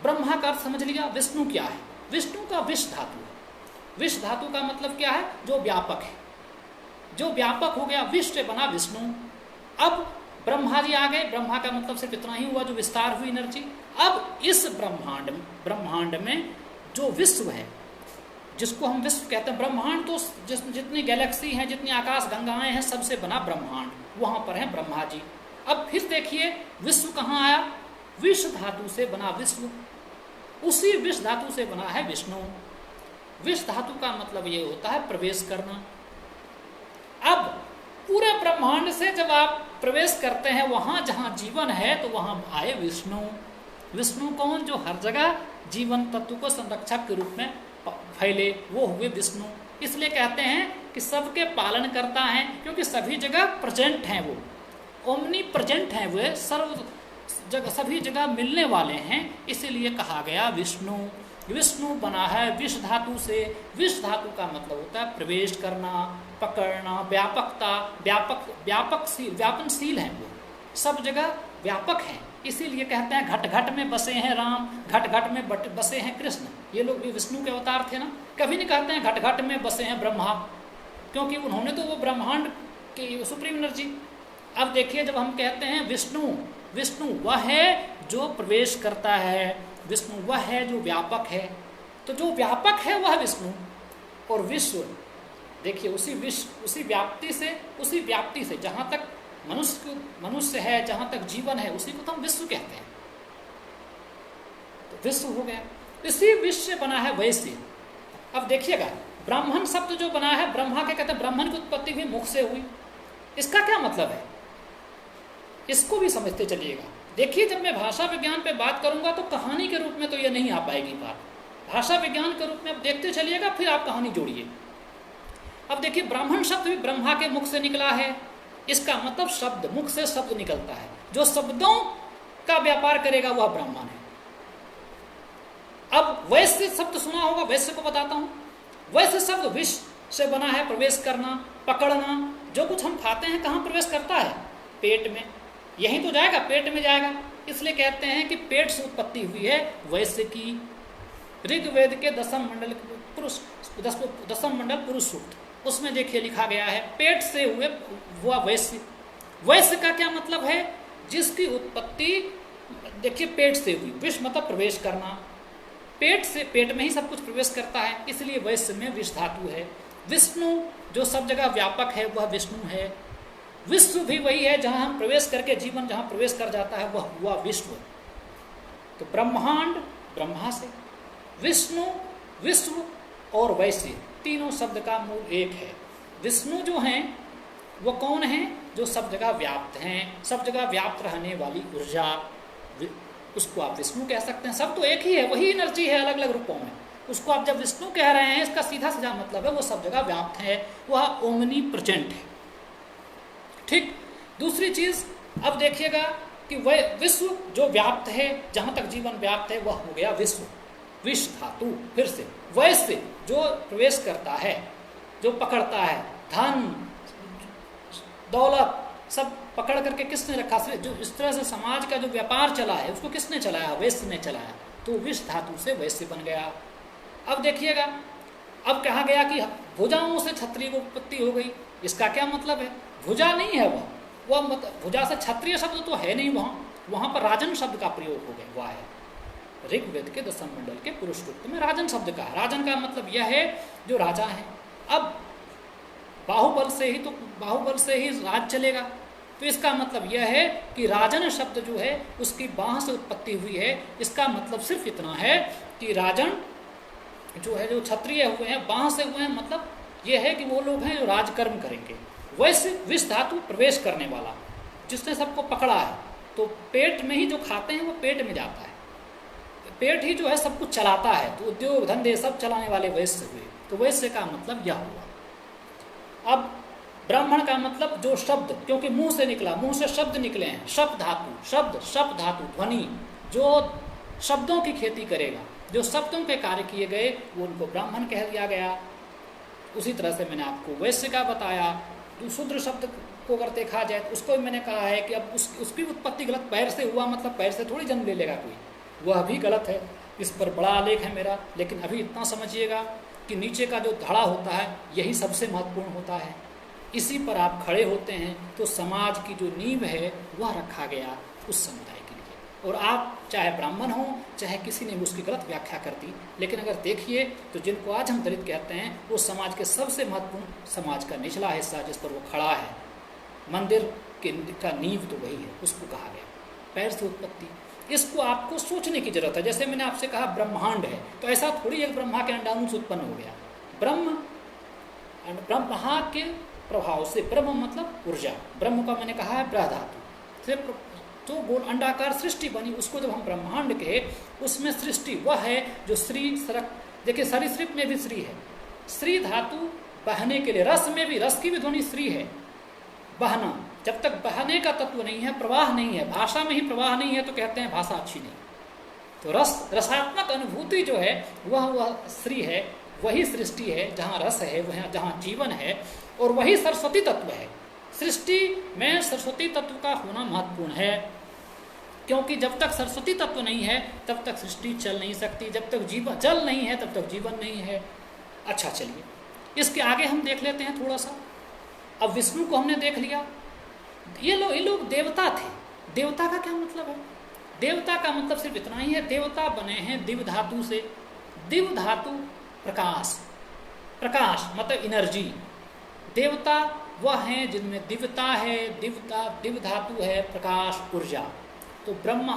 ब्रह्मा का अर्थ समझ लिया। विष्णु क्या है? विष्णु का विष धातु है। विष धातु का मतलब क्या है? जो व्यापक है, जो व्यापक हो गया, विष से बना विष्णु। अब ब्रह्मा जी आ गए, ब्रह्मा का मतलब सिर्फ इतना ही हुआ जो विस्तार हुई एनर्जी। अब इस ब्रह्मांड में जो विश्व है, जिसको हम विश्व कहते हैं, ब्रह्मांड तो जितनी गैलेक्सी हैं, जितनी आकाश गंगाएं हैं, सबसे बना ब्रह्मांड, वहाँ पर है ब्रह्मा जी। अब फिर देखिए विश्व कहाँ आया? विष धातु से बना विश्व, उसी विष धातु से बना है विष्णु। विष धातु का मतलब ये होता है प्रवेश करना। अब पूरे ब्रह्मांड से जब आप प्रवेश करते हैं, वहाँ जहाँ जीवन है, तो वहाँ आए विष्णु। विष्णु कौन? जो हर जगह जीवन तत्व को संरक्षक के रूप में फैले, वो हुए विष्णु। इसलिए कहते हैं कि सबके पालन करता है, क्योंकि सभी जगह प्रेजेंट हैं, वो ओमनी प्रेजेंट हैं, वे सर्व जगह सभी जगह मिलने वाले हैं। इसीलिए कहा गया विष्णु। विष्णु बना है विष धातु से। विष धातु का मतलब होता है प्रवेश करना, पकड़ना, व्यापकता, व्यापनशील है, वो सब जगह व्यापक हैं। इसीलिए कहते हैं घट घट में बसे हैं राम, घट घट में बसे हैं कृष्ण। ये लोग भी विष्णु के अवतार थे ना। कभी नहीं कहते हैं घट घट में बसे हैं ब्रह्मा, क्योंकि उन्होंने तो वो ब्रह्मांड की सुप्रीम एनर्जी। अब देखिए जब हम कहते हैं विष्णु, विष्णु वह है जो प्रवेश करता है, विष्णु वह है जो व्यापक है। तो जो व्यापक है वह विष्णु, और विश्व देखिए उसी व्याप्ति से जहाँ तक मनुष्य है, जहाँ तक जीवन है, उसी को तो हम विश्व कहते हैं। तो विश्व हो गया। इसी विश्व से बना है वैश्य। अब देखिएगा ब्राह्मण शब्द जो बना है, ब्रह्मा के कहते हैं ब्राह्मण की उत्पत्ति भी मुख से हुई। इसका क्या मतलब है, इसको भी समझते चलिएगा। देखिए जब मैं भाषा विज्ञान पे बात करूंगा तो कहानी के रूप में तो ये नहीं आ पाएगी बात। भाषा विज्ञान के रूप में आप देखते चलिएगा, फिर आप कहानी जोड़िए। अब देखिए ब्राह्मण शब्द भी ब्रह्मा के मुख से निकला है। इसका मतलब शब्द, मुख से शब्द निकलता है, जो शब्दों का व्यापार करेगा वह ब्राह्मण है। अब वैश्य शब्द सुना होगा, वैश्य को बताता हूं। वैश्य शब्द विष से बना है, प्रवेश करना, पकड़ना। जो कुछ हम खाते हैं कहाँ प्रवेश करता है? पेट में। यहीं तो जाएगा, पेट में जाएगा। इसलिए कहते हैं कि पेट से उत्पत्ति हुई है वैश्य की। ऋग्वेद के दसम मंडल पुरुष सूक्त, उसमें देखिए लिखा गया है पेट से हुआ वैश्य। वैश्य का क्या मतलब है? जिसकी उत्पत्ति देखिए पेट से हुई। विष मतलब प्रवेश करना, पेट से, पेट में ही सब कुछ प्रवेश करता है, इसलिए वैश्य में विष धातु है। विष्णु जो सब जगह व्यापक है वह विष्णु है। विश्व भी वही है जहाँ हम प्रवेश करके जीवन जहाँ प्रवेश कर जाता है वह हुआ विश्व। तो ब्रह्मांड ब्रह्मा से, विष्णु विश्व और वैश्य, तीनों शब्द का मूल एक है। विष्णु जो हैं वो कौन हैं? जो सब जगह व्याप्त हैं, सब जगह व्याप्त रहने वाली ऊर्जा, उसको आप विष्णु कह सकते हैं। सब तो एक ही है, वही एनर्जी है अलग अलग रूपों में। उसको आप जब विष्णु कह रहे हैं, इसका सीधा सीधा मतलब है वो सब जगह व्याप्त है, वह ओमनी प्रेजेंट है। ठीक। दूसरी चीज अब देखिएगा कि वह विश्व जो व्याप्त है, जहां तक जीवन व्याप्त है वह हो गया विश्व, विष धातु। फिर से वैश्य जो प्रवेश करता है, जो पकड़ता है, धन दौलत सब पकड़ करके किसने रखा? जो इस तरह से समाज का जो व्यापार चला है उसको किसने चलाया? वैश्य ने चलाया। तो विष धातु से वैश्य बन गया। अब देखिएगा, अब कहा गया कि भुजाओं से क्षत्रिय को उत्पत्ति हो गई। इसका क्या मतलब है? भुजा नहीं है वह भुजा से क्षत्रिय शब्द तो है नहीं, वहां पर राजन शब्द का प्रयोग हो गया, वह है ऋग्वेद के दसम मंडल के पुरुष सूक्त में राजन शब्द का। राजन का मतलब यह है जो राजा है। अब बाहुबल से ही राज चलेगा, तो इसका मतलब यह है कि राजन शब्द जो है उसकी बाह से उत्पत्ति हुई है। इसका मतलब सिर्फ इतना है कि राजन जो है, जो क्षत्रिय हुए हैं, बाह से हुए हैं, मतलब यह है कि वो लोग हैं जो राजकर्म करेंगे। वैसे विष धातु प्रवेश करने वाला, जिसने सबको पकड़ा है, तो पेट में ही जो खाते हैं वो पेट में जाता है, पेट ही जो है सब कुछ चलाता है। तो उद्योग धंधे सब चलाने वाले वैश्य हुए। तो वैश्य का मतलब यह हुआ। अब ब्राह्मण का मतलब जो शब्द, क्योंकि मुंह से निकला, मुंह से शब्द निकले हैं, शब्द धातु, शब्द धातु, ध्वनि, जो शब्दों की खेती करेगा, जो शब्दों के कार्य किए गए वो उनको ब्राह्मण कह दिया गया। उसी तरह से मैंने आपको वैश्य का बताया। जो शूद्र शब्द को अगर देखा जाए तो उसको मैंने कहा है कि अब उसकी उत्पत्ति गलत, पैर से हुआ मतलब पैर से थोड़ी जन्म ले लेगा कोई, वह भी गलत है। इस पर बड़ा आलेख है मेरा, लेकिन अभी इतना समझिएगा कि नीचे का जो धड़ा होता है यही सबसे महत्वपूर्ण होता है। इसी पर आप खड़े होते हैं तो समाज की जो नींव है वह रखा गया उस समुदाय के लिए। और आप चाहे ब्राह्मण हो, चाहे किसी ने उसकी गलत व्याख्या कर दी, लेकिन अगर देखिए तो जिनको आज हम दलित कहते हैं वो समाज के सबसे महत्वपूर्ण, समाज का निचला हिस्सा जिस पर वो खड़ा है, मंदिर का नींव तो वही है, उसको कहा गया पैर से उत्पत्ति। इसको आपको सोचने की जरूरत है। जैसे मैंने आपसे कहा ब्रह्मांड है, तो ऐसा थोड़ी एक ब्रह्मा के अंडाणु से उत्पन्न हो गया। ब्रह्मा के प्रभाव से, ब्रह्म मतलब ऊर्जा, ब्रह्म का मैंने कहा है ब्रह धातु से तो गोल अंडाकार सृष्टि बनी, उसको जब हम ब्रह्मांड कहे, उसमें सृष्टि वह है जो श्री सरक। देखिए सरीसृप में भी श्री है, श्री धातु बहने के लिए, रस में भी, रस की भी ध्वनि श्री है, बहना। जब तक बहने का तत्व नहीं है, प्रवाह नहीं है, भाषा में ही प्रवाह नहीं है, तो कहते हैं भाषा अच्छी नहीं। तो रसात्मक अनुभूति जो है वह श्री है, वही सृष्टि है जहाँ रस है, वह जहाँ जीवन है, और वही सरस्वती तत्व है। सृष्टि में सरस्वती तत्व का होना महत्वपूर्ण है, क्योंकि जब तक सरस्वती तत्व नहीं है तब तक सृष्टि चल नहीं सकती, जब तक जीवन जल नहीं है तब तक जीवन नहीं है। अच्छा चलिए इसके आगे हम देख लेते हैं थोड़ा सा। अब विष्णु को हमने देख लिया, ये लोग देवता थे। देवता का क्या मतलब है? देवता का मतलब सिर्फ इतना ही है, देवता बने हैं दिव्य धातु से। दिव्य धातु प्रकाश, प्रकाश मतलब एनर्जी। देवता वह हैं जिनमें दिव्यता है, दिव्य धातु है, प्रकाश, ऊर्जा। तो ब्रह्मा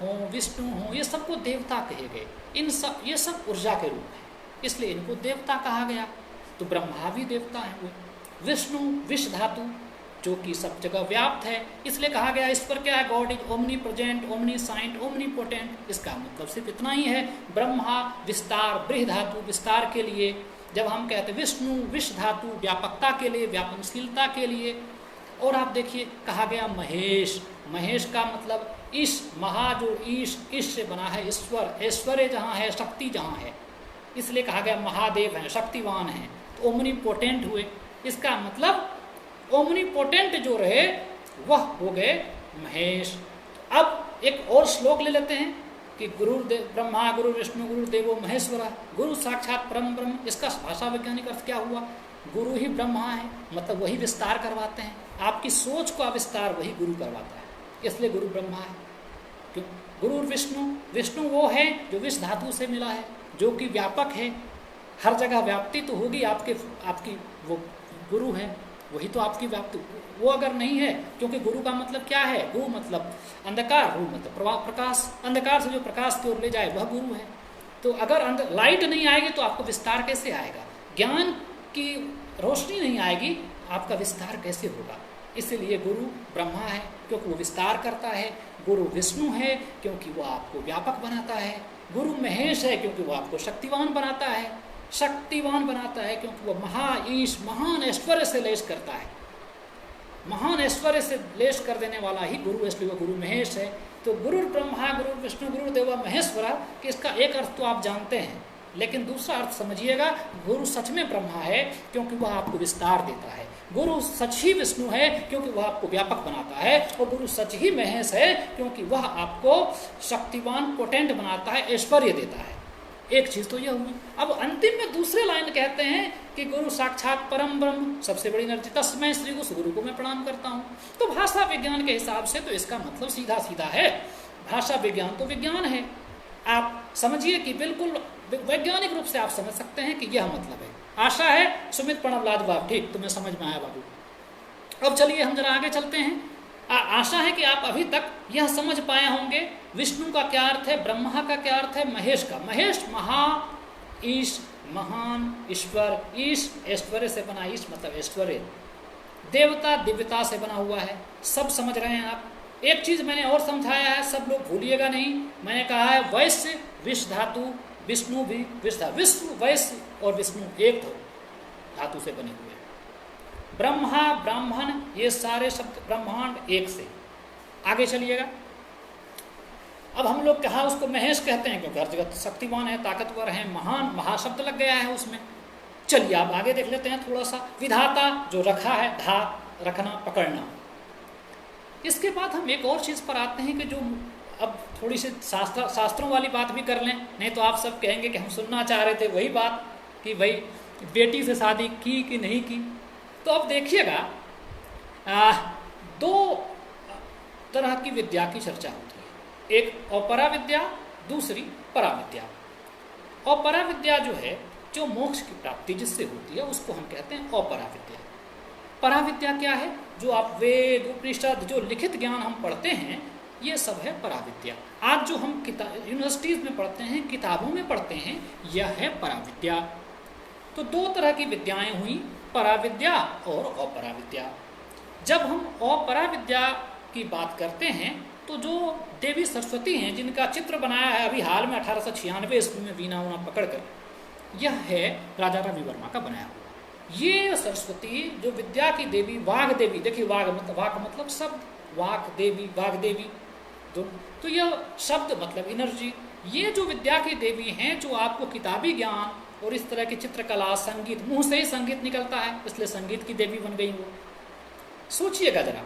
हो, विष्णु हो, ये सबको देवता कहे गए। ये सब ऊर्जा के रूप हैं, इसलिए इनको देवता कहा गया। तो ब्रह्मा भी देवता है वो। विष्णु विष धातु जो कि सब जगह व्याप्त है, इसलिए कहा गया इस पर क्या है, God is omnipresent, omniscient, omnipotent. इसका मतलब सिर्फ इतना ही है। ब्रह्मा विस्तार, बृह धातु विस्तार के लिए, जब हम कहते हैं विष्णु विष धातु व्यापकता के लिए, व्यापनशीलता के लिए। और आप देखिए कहा गया महेश, महेश का मतलब ईश, महा जो ईश से बना है ईश्वर, ऐश्वर्य जहाँ है, शक्ति जहाँ है, इसलिए कहा गया महादेव हैं, शक्तिवान हैं, तो ओमनीपोटेंट हुए। इसका मतलब ओमनीपोटेंट जो रहे वह हो गए महेश। अब एक और श्लोक ले लेते हैं कि गुरुर्देव ब्रह्मा गुरु विष्णु गुरुदेवो महेश्वरा, गुरु साक्षात परम ब्रह्म। इसका भाषा वैज्ञानिक अर्थ क्या हुआ? गुरु ही ब्रह्मा है, मतलब वही विस्तार करवाते हैं, आपकी सोच का विस्तार वही गुरु करवाता है, इसलिए गुरु ब्रह्मा है। क्यों? गुरु विष्णु, विष्णु वो है जो विष धातु से मिला है, जो कि व्यापक है, हर जगह व्याप्ति तो होगी आपकी वो गुरु है, वही तो आपकी व्याप्ति। वो अगर नहीं है, क्योंकि गुरु का मतलब क्या है? गुरु मतलब अंधकार, गुरु मतलब प्रकाश, अंधकार से जो प्रकाश की ओर ले जाए वह गुरु है। तो अगर लाइट नहीं आएगी तो आपको विस्तार कैसे आएगा? ज्ञान की रोशनी नहीं आएगी, आपका विस्तार कैसे होगा? इसलिए गुरु ब्रह्मा है क्योंकि वो विस्तार करता है, गुरु विष्णु है क्योंकि वो आपको व्यापक बनाता है, गुरु महेश है क्योंकि वो आपको शक्तिवान बनाता है, शक्तिवान बनाता है क्योंकि वो महाईश महान ऐश्वर्य से लेश करता है, महान ऐश्वर्य से लेश कर देने वाला ही गुरु, इसलिए वो गुरु महेश है। तो गुरु ब्रह्मा गुरु विष्णु गुरु देवा महेश्वरा कि इसका एक अर्थ तो आप जानते हैं, लेकिन दूसरा अर्थ समझिएगा, गुरु सच में ब्रह्मा है क्योंकि वह आपको विस्तार देता है, गुरु सच ही विष्णु है क्योंकि वह आपको व्यापक बनाता है, और गुरु सच ही महेश है क्योंकि वह आपको शक्तिवान पोटेंट बनाता है, ऐश्वर्य देता है। एक चीज तो यह हुई। अब अंतिम में दूसरे लाइन कहते हैं कि गुरु साक्षात परम ब्रह्म, सबसे बड़ी एनर्जी, तस्मै श्री उस गुरु को मैं प्रणाम करता हूँ। तो भाषा विज्ञान के हिसाब से तो इसका मतलब सीधा सीधा है, भाषा विज्ञान तो विज्ञान है, आप समझिए कि बिल्कुल वैज्ञानिक रूप से आप समझ सकते हैं कि यह मतलब है। आशा है सुमित प्रणव लाजवाब, ठीक, तुम्हें समझ में आया बाबू। अब चलिए हम जरा आगे चलते हैं। आशा है कि आप अभी तक यह समझ पाए होंगे विष्णु का क्या अर्थ है, ब्रह्मा का क्या अर्थ है, महेश का। महेश महा, ईश महान, ईश्वर, ईश ऐश्वर्य से बना, ईश मतलब ऐश्वर्य, देवता दिव्यता से बना हुआ है। सब समझ रहे हैं आप? एक चीज मैंने और समझाया है, सब लोग भूलिएगा नहीं, मैंने कहा है वैश्य विष धातु, विष्णु भी विष धातु, विष्णु वैश्य और विष्णु एक धातु से बने हुए हैं। ब्रह्मा ब्राह्मण ये सारे शब्द ब्रह्मांड एक से। आगे चलिएगा। अब हम लोग कहा उसको महेश कहते हैं क्योंकि हर जगह शक्तिवान है, ताकतवर है, महान, महाशब्द लग गया है उसमें। चलिए आप आगे देख लेते हैं थोड़ा सा। विधाता जो रखा है, धा रखना, पकड़ना। इसके बाद हम एक और चीज पर आते हैं कि जो अब थोड़ी सी शास्त्रों वाली बात भी कर लें, नहीं तो आप सब कहेंगे कि हम सुनना चाह रहे थे वही बात कि भाई बेटी से शादी की कि नहीं की। तो अब देखिएगा, दो तरह की विद्या की चर्चा होती है, एक अपरा विद्या, दूसरी पराविद्या। अपरा विद्या जो है, जो मोक्ष की प्राप्ति जिससे होती है, उसको हम कहते हैं अपरा विद्या। पराविद्या क्या है? जो आप वेद उपनिषद जो लिखित ज्ञान हम पढ़ते हैं, ये सब है पराविद्या। आज जो हम यूनिवर्सिटीज में पढ़ते हैं, किताबों में पढ़ते हैं, यह है पराविद्या। तो दो तरह की विद्याएं हुई, पराविद्या और अपराविद्या। जब हम अपराविद्या की बात करते हैं तो जो देवी सरस्वती हैं, जिनका चित्र बनाया है अभी हाल में 1896 ईस्वी में वीणा उना पकड़कर, यह है राजा रवि वर्मा का बनाया हुआ। ये सरस्वती जो विद्या की देवी, वाग देवी, देखिए वाग मतलब शब्द, वाक देवी, वाग देवी, तो यह शब्द मतलब एनर्जी। ये जो विद्या की देवी हैं, जो आपको किताबी ज्ञान और इस तरह की चित्रकला, संगीत, मुंह से ही संगीत निकलता है, इसलिए संगीत की देवी बन गई वो। सोचिएगा जरा,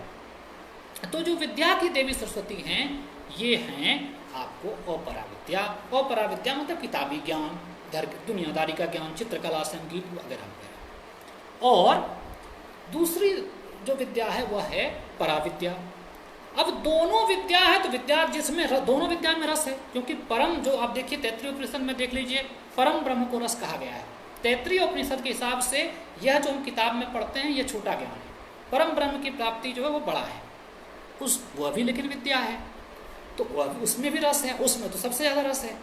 तो जो विद्या की देवी सरस्वती हैं, ये हैं आपको अपराविद्या। अपराविद्या मतलब किताबी ज्ञान, दुनियादारी का ज्ञान, चित्रकला, संगीत वगैरह वगैरह। और दूसरी जो विद्या है वह है पराविद्या। अब दोनों विद्या है तो विद्या जिसमें दोनों विद्या में रस है, क्योंकि परम जो आप देखिए तैत्रीय उपनिषद में देख लीजिए, परम ब्रह्म को रस कहा गया है। तैत्रीय उपनिषद के हिसाब से यह जो हम किताब में पढ़ते हैं, यह छोटा ज्ञान है। परम ब्रह्म की प्राप्ति जो है वो बड़ा है, वह भी लेकिन विद्या है, तो वह उसमें भी रस है, उसमें तो सबसे ज्यादा रस है,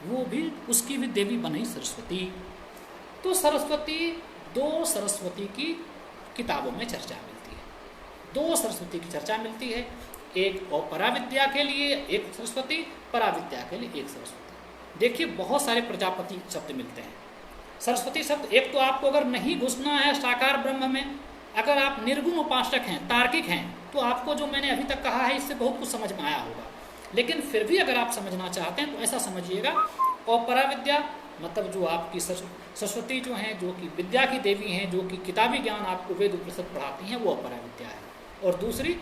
वो भी उसकी भी देवी बनी सरस्वती। तो सरस्वती, दो सरस्वती की किताबों में चर्चा मिलती है, दो सरस्वती की चर्चा मिलती है, एक और पराविद्या के लिए एक सरस्वती, पराविद्या के लिए एक सरस्वती। देखिए बहुत सारे प्रजापति शब्द मिलते हैं। सरस्वती शब्द एक तो आपको अगर नहीं घुसना है साकार ब्रह्म में, अगर आप निर्गुण उपासक हैं, तार्किक हैं, तो आपको जो मैंने अभी तक कहा है इससे बहुत कुछ समझ में आया होगा। लेकिन फिर भी अगर आप समझना चाहते हैं तो ऐसा समझिएगा, अपराविद्या मतलब जो आपकी सरस्वती जो हैं, जो कि विद्या की देवी हैं, जो कि किताबी ज्ञान आपको वेद उपनिषद पढ़ाती हैं, वो अपरा विद्या है। और दूसरी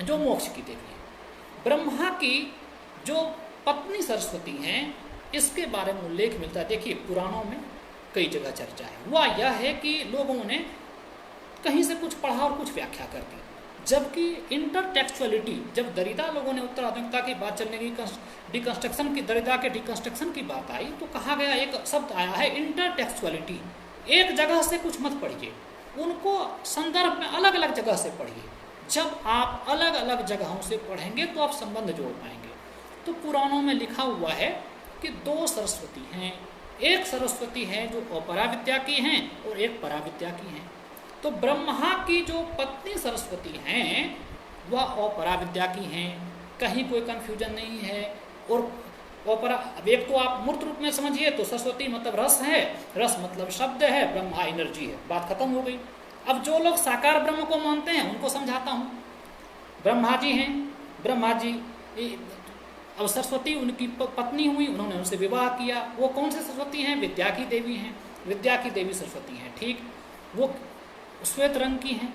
जो मोक्ष की देवी है। ब्रह्मा की जो पत्नी सरस्वती हैं, इसके बारे में उल्लेख मिलता है। देखिए पुराणों में कई जगह चर्चा है। वह यह है कि लोगों ने कहीं से कुछ पढ़ा और कुछ व्याख्या कर दी, जबकि इंटरटेक्चुअलिटी, जब दरिदा लोगों ने उत्तराधुनिकता की बात चलने की, डिकंस्ट्रक्शन की, दरिदा के डिकंस्ट्रक्शन की बात आई, तो कहा गया, एक शब्द आया है इंटरटेक्चुअलिटी। एक जगह से कुछ मत पढ़िए, उनको संदर्भ में अलग अलग जगह से पढ़िए। जब आप अलग अलग जगहों से पढ़ेंगे तो आप संबंध जोड़ पाएंगे। तो पुराणों में लिखा हुआ है कि दो सरस्वती हैं। एक सरस्वती है जो अपरा विद्या की हैं और एक परा विद्या की हैं। तो ब्रह्मा की जो पत्नी सरस्वती हैं वह अपरा विद्या की हैं, कहीं कोई कन्फ्यूजन नहीं है। और अपरा, अब एक तो आप मूर्त रूप में समझिए तो सरस्वती मतलब रस है, रस मतलब शब्द है, ब्रह्मा एनर्जी है, बात खत्म हो गई। अब जो लोग साकार ब्रह्म को मानते हैं उनको समझाता हूँ। ब्रह्मा जी हैं, ब्रह्मा जी, अब सरस्वती उनकी पत्नी हुई, उन्होंने उनसे विवाह किया। वो कौन से सरस्वती हैं? विद्या की देवी हैं, विद्या की देवी सरस्वती हैं, ठीक। वो श्वेत रंग की हैं।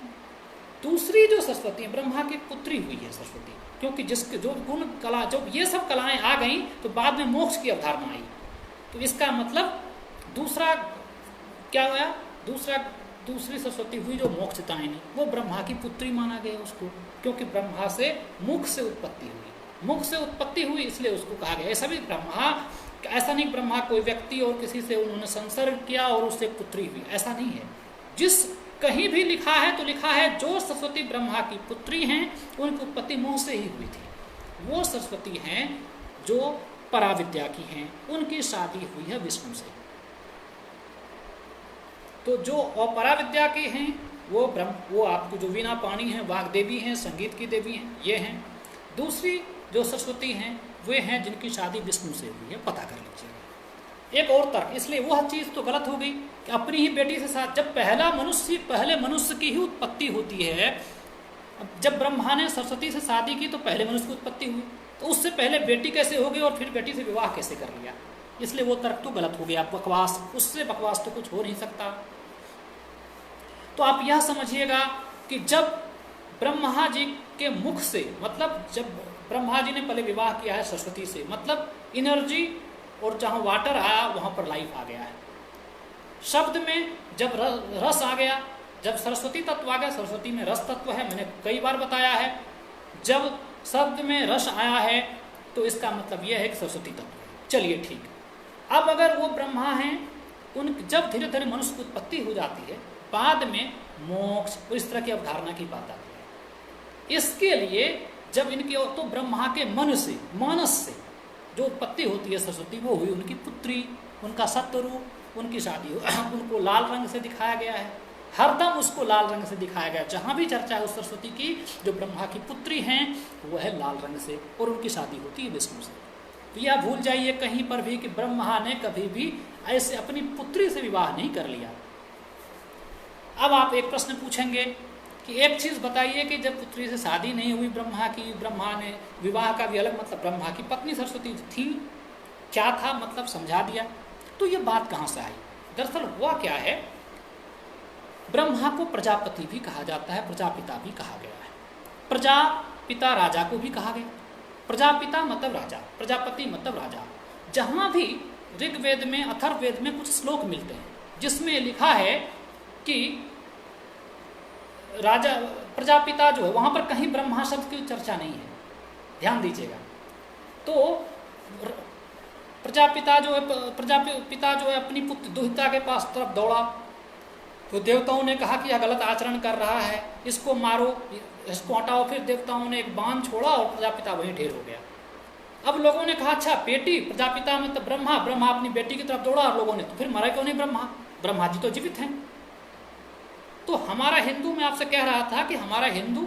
दूसरी जो सरस्वती है, ब्रह्मा की पुत्री हुई है सरस्वती, क्योंकि जिसके जो गुण कला, जब ये सब कलाएं आ गई तो बाद में मोक्ष की अवधारणा आई। तो इसका मतलब दूसरा क्या हुआ? दूसरी सरस्वती हुई जो मोक्षदायिनी, वो ब्रह्मा की पुत्री माना गया उसको, क्योंकि ब्रह्मा से मुख से उत्पत्ति हुई, मुख से उत्पत्ति हुई, इसलिए उसको कहा गया। ऐसा भी ब्रह्मा, ऐसा नहीं ब्रह्मा कोई व्यक्ति और किसी से उन्होंने संसर्ग किया और उससे पुत्री हुई, ऐसा नहीं है। जिस कहीं भी लिखा है तो लिखा है जो सरस्वती ब्रह्मा की पुत्री हैं उनकी उत्पत्ति मुंह से ही हुई थी। वो सरस्वती हैं जो पराविद्या की हैं, उनकी शादी हुई है विष्णु से। तो जो अपराविद्या की हैं वो आपको जो वीणा पाणी हैं, वाग देवी हैं, संगीत की देवी हैं, ये हैं। दूसरी जो सरस्वती हैं वे हैं जिनकी शादी विष्णु से हुई है, पता कर लीजिएगा। एक और तर्क, इसलिए वह चीज़ तो गलत हो गई कि अपनी ही बेटी से साथ, जब पहले मनुष्य की ही उत्पत्ति होती है। जब ब्रह्मा ने सरस्वती से शादी की तो पहले मनुष्य की उत्पत्ति हुई, तो उससे पहले बेटी कैसे हो गई और फिर बेटी से विवाह कैसे कर लिया? इसलिए वो तर्क तो गलत हो गया, बकवास, उससे बकवास तो कुछ हो नहीं सकता। तो आप यह समझिएगा कि जब ब्रह्मा जी के मुख से, मतलब जब ब्रह्मा जी ने पहले विवाह किया है सरस्वती से, मतलब एनर्जी, और जहाँ वाटर आया वहाँ पर लाइफ आ गया है। शब्द में जब रस आ गया, जब सरस्वती तत्व आ गया, सरस्वती में रस तत्व है, मैंने कई बार बताया है। जब शब्द में रस आया है तो इसका मतलब यह है कि सरस्वती तत्व है। चलिए ठीक। अब अगर वो ब्रह्मा हैं, उन जब धीरे धीरे मनुष्य की उत्पत्ति हो जाती है, बाद में मोक्ष और इस तरह की अवधारणा की बात आती है। इसके लिए जब इनकी, तो ब्रह्मा के मानस से जो उत्पत्ति होती है सरस्वती, वो हुई उनकी पुत्री, उनका सत्वरूप, उनकी शादी उनको लाल रंग से दिखाया गया है, हरदम उसको लाल रंग से दिखाया गया। जहाँ भी चर्चा है उस सरस्वती की जो ब्रह्मा की पुत्री हैं वो है लाल रंग से, और उनकी शादी होती है विष्णु से। तो यह भूल जाइए कहीं पर भी कि ब्रह्मा ने कभी भी ऐसे अपनी पुत्री से विवाह नहीं कर लिया। अब आप एक प्रश्न पूछेंगे कि एक चीज़ बताइए कि जब पुत्री से शादी नहीं हुई ब्रह्मा की, ब्रह्मा ने विवाह का भी अलग मतलब, ब्रह्मा की पत्नी सरस्वती थी, क्या था मतलब समझा दिया। तो ये बात कहाँ से आई? दरअसल हुआ क्या है, ब्रह्मा को प्रजापति भी कहा जाता है, प्रजापिता भी कहा गया है। प्रजापिता राजा को भी कहा गया, प्रजापिता मतलब राजा, प्रजापति मतलब राजा। जहाँ भी ऋग्वेद में, अथर्ववेद में कुछ श्लोक मिलते हैं जिसमें लिखा है कि राजा, प्रजापिता जो है, वहाँ पर कहीं ब्रह्मा शब्द की चर्चा नहीं है, ध्यान दीजिएगा। तो प्रजापिता जो है अपनी पुत्र दुहिता के पास तरफ दौड़ा, तो देवताओं ने कहा कि यह गलत आचरण कर रहा है, इसको मारो, इसको हटाओ। फिर देवताओं ने एक बाण छोड़ा और प्रजापिता वहीं ढेर हो गया। अब लोगों ने कहा अच्छा बेटी, प्रजापिता में तो ब्रह्मा अपनी बेटी की तरफ दौड़ा, और लोगों ने तो फिर मारा क्यों नहीं ब्रह्मा जी तो जीवित हैं। तो हमारा हिंदू, मैं आपसे कह रहा था कि हमारा हिंदू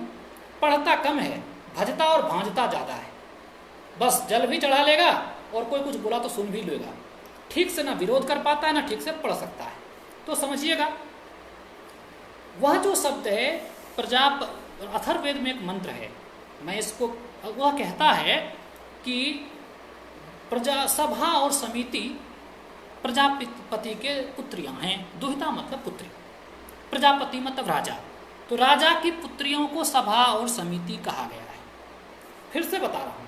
पढ़ता कम है, भजता और भांजता ज़्यादा है। बस जल भी चढ़ा लेगा और कोई कुछ बोला तो सुन भी लेगा, ठीक से ना विरोध कर पाता है ना ठीक से पढ़ सकता है। तो समझिएगा, वह जो शब्द है अथर्ववेद में एक मंत्र है, मैं इसको, वह कहता है कि प्रजा सभा और समिति प्रजापति के पुत्रियां हैं। दुहिता मतलब पुत्री, प्रजापति मतलब राजा। तो राजा की पुत्रियों को सभा और समिति कहा गया है। फिर से बता रहा हूँ,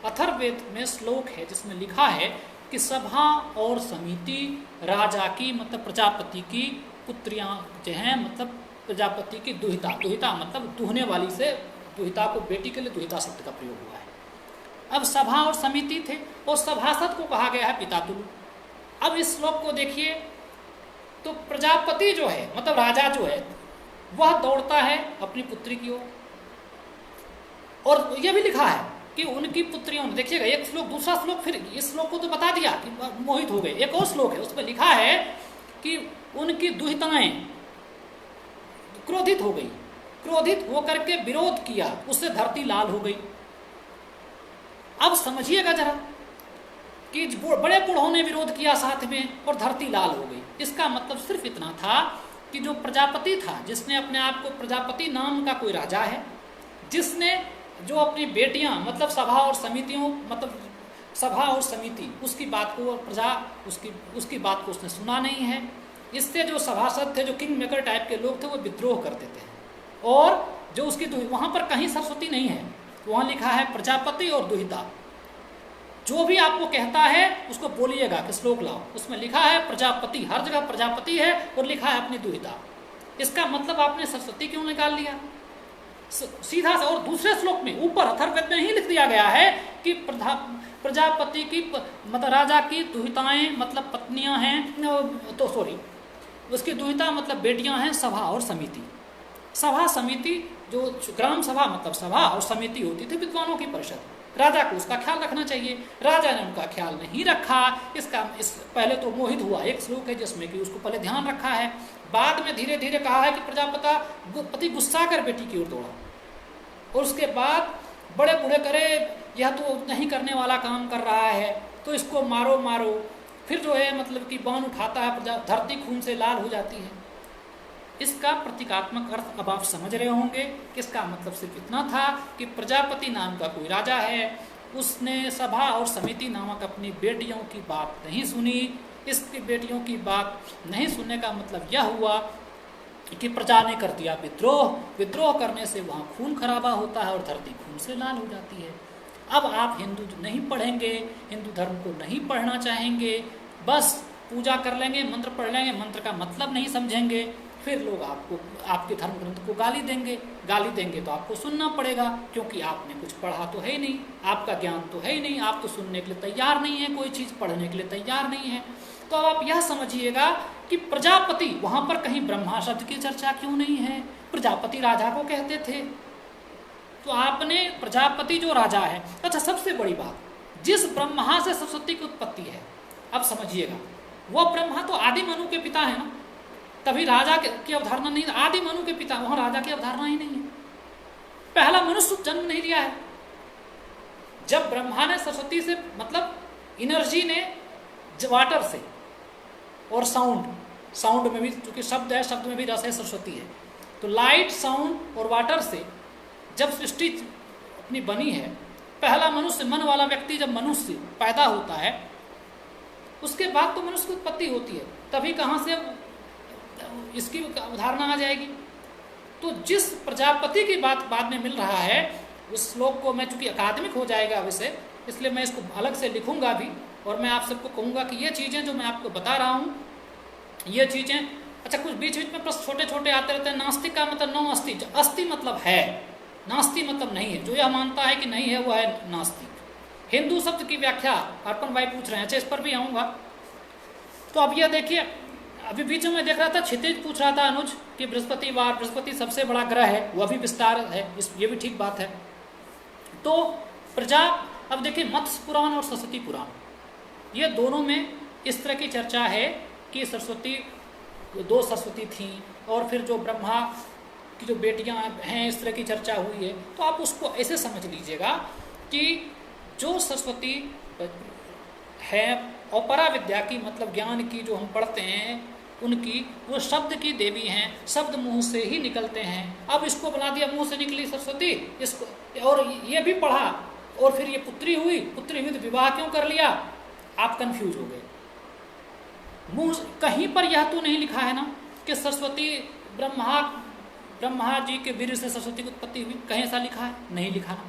अथर्ववेद में श्लोक है जिसमें लिखा है कि सभा और समिति राजा की मतलब प्रजापति की पुत्रियां जो हैं, मतलब प्रजापति की दुहिता, दुहिता मतलब दुहने वाली से दुहिता को, बेटी के लिए दुहिता शब्द का प्रयोग हुआ है। अब सभा और समिति थे और सभासद को कहा गया है पितातुल्य। अब इस श्लोक को देखिए तो प्रजापति जो है मतलब राजा जो है वह दौड़ता है अपनी पुत्री की ओर, और यह भी लिखा है कि उनकी पुत्रियों ने, देखिएगा एक श्लोक दूसरा श्लोक, फिर इस श्लोक को तो बता दिया कि मोहित हो गए। एक और श्लोक है उसमें लिखा है कि उनकी दुहिताएं क्रोधित हो गई, क्रोधित होकर के विरोध किया, उससे धरती लाल हो गई। अब समझिएगा जरा कि बड़े बूढ़ों ने विरोध किया साथ में और धरती लाल हो गई। इसका मतलब सिर्फ इतना था कि जो प्रजापति था, जिसने अपने आप को, प्रजापति नाम का कोई राजा है, जिसने जो अपनी बेटियां मतलब सभा और समितियों, मतलब सभा और समिति, उसकी बात को प्रजा उसकी बात को उसने सुना नहीं है। इससे जो सभासद थे, जो किंग मेकर टाइप के लोग थे, वो विद्रोह करते थे। और जो उसकी वहां पर कहीं सरस्वती नहीं है, वहां लिखा है प्रजापति और दुहिता। जो भी आपको कहता है उसको बोलिएगा कि श्लोक लाओ, उसमें लिखा है प्रजापति, हर जगह प्रजापति है और लिखा है अपनी दुहिता। इसका मतलब आपने सरस्वती क्यों निकाल लिया सीधा सा। और दूसरे श्लोक में ऊपर अथर्ववेद में ही लिख दिया गया है कि प्रजापति की मतलब राजा की दुहिताएं मतलब पत्नियां हैं, तो सॉरी उसकी दुहिता मतलब बेटियां हैं सभा और समिति। सभा समिति जो ग्राम सभा मतलब सभा और समिति होती थी विद्वानों की परिषद। राजा को उसका ख्याल रखना चाहिए, राजा ने उनका ख्याल नहीं रखा। इस पहले तो मोहित हुआ, एक श्लोक है जिसमें कि उसको पहले ध्यान रखा है, बाद में धीरे धीरे कहा है कि प्रजापति गुस्सा कर बेटी की ओर दौड़ा, और उसके बाद बड़े बूढ़े करे यह तो नहीं करने वाला काम कर रहा है तो इसको मारो मारो। फिर जो है मतलब कि बाण उठाता है, धरती खून से लाल हो जाती है। इसका प्रतीकात्मक अर्थ अब आप समझ रहे होंगे। इसका मतलब सिर्फ इतना था कि प्रजापति नाम का कोई राजा है, उसने सभा और समिति नामक अपनी बेटियों की बात नहीं सुनी। इसकी बेटियों की बात नहीं सुनने का मतलब यह हुआ कि प्रजा ने कर दिया विद्रोह। विद्रोह करने से वहाँ खून खराबा होता है और धरती खून से लाल हो जाती है। अब आप हिंदू नहीं पढ़ेंगे, हिंदू धर्म को नहीं पढ़ना चाहेंगे, बस पूजा कर लेंगे, मंत्र पढ़ लेंगे, मंत्र का मतलब नहीं समझेंगे, फिर लोग आपको आपके धर्म ग्रंथ को गाली देंगे तो आपको सुनना पड़ेगा, क्योंकि आपने कुछ पढ़ा तो है ही नहीं, आपका ज्ञान तो है ही नहीं, आप तो सुनने के लिए तैयार नहीं है, कोई चीज़ पढ़ने के लिए तैयार नहीं है। तो अब आप यह समझिएगा कि प्रजापति, वहाँ पर कहीं ब्रह्मा शब्द की चर्चा क्यों नहीं है? प्रजापति राजा को कहते थे, तो आपने प्रजापति जो राजा है। अच्छा, सबसे बड़ी बात, जिस ब्रह्मा से सरस्वती की उत्पत्ति है, अब समझिएगा, वह ब्रह्मा तो आदि मनु के पिता है ना, तभी राजा की अवधारणा नहीं। आदि मनु के पिता, वहां राजा की अवधारणा ही नहीं है। पहला मनुष्य जन्म नहीं लिया है। जब ब्रह्मा ने सरस्वती से मतलब एनर्जी ने वाटर से और साउंड में भी, चूंकि शब्द है, शब्द में भी रस है, सरस्वती है, तो लाइट, साउंड और वाटर से जब सृष्टि अपनी बनी है, पहला मनुष्य, मन वाला व्यक्ति जब मनुष्य पैदा होता है, उसके बाद तो मनुष्य की उत्पत्ति होती है, तभी कहाँ से इसकी उदाहरण आ जाएगी। तो जिस प्रजापति की बात बाद में मिल रहा है, उस श्लोक को मैं, चूंकि अकादमिक हो जाएगा विषय, इसलिए मैं इसको अलग से लिखूंगा भी, और मैं आप सबको कहूंगा कि ये चीज़ें जो मैं आपको बता रहा हूँ, ये चीज़ें, अच्छा कुछ बीच बीच में प्रश्न छोटे छोटे आते रहते हैं। नास्तिक का मतलब नो अस्ति, अस्ति मतलब है, नास्ति मतलब नहीं है। जो यह मानता है कि नहीं है वो है नास्तिक। हिंदू शब्द की व्याख्या अर्पण भाई पूछ रहे हैं, अच्छा इस पर भी आऊँगा। तो अब यह देखिए, अभी बीच में देख रहा था, क्षितिज पूछ रहा था अनुज कि बृहस्पति सबसे बड़ा ग्रह है, वह भी विस्तार है, ये भी ठीक बात है। तो प्रजा, अब देखिए मत्स्य पुराण और सरस्वती पुराण, ये दोनों में इस तरह की चर्चा है कि सरस्वती, दो सरस्वती थीं, और फिर जो ब्रह्मा की जो बेटियां हैं, इस तरह की चर्चा हुई है। तो आप उसको ऐसे समझ लीजिएगा कि जो सरस्वती है अपरा विद्या की, मतलब ज्ञान की, जो हम पढ़ते हैं उनकी, वो शब्द की देवी हैं, शब्द मुंह से ही निकलते हैं। अब इसको बना दिया मुंह से निकली सरस्वती, इसको, और ये भी पढ़ा, और फिर ये पुत्री हुई तो विवाह क्यों कर लिया? आप कंफ्यूज हो गए। मुंह कहीं पर यह तो नहीं लिखा है ना कि सरस्वती ब्रह्मा जी के वीर से सरस्वती की उत्पत्ति हुई, कहीं ऐसा लिखा है? नहीं लिखा ना।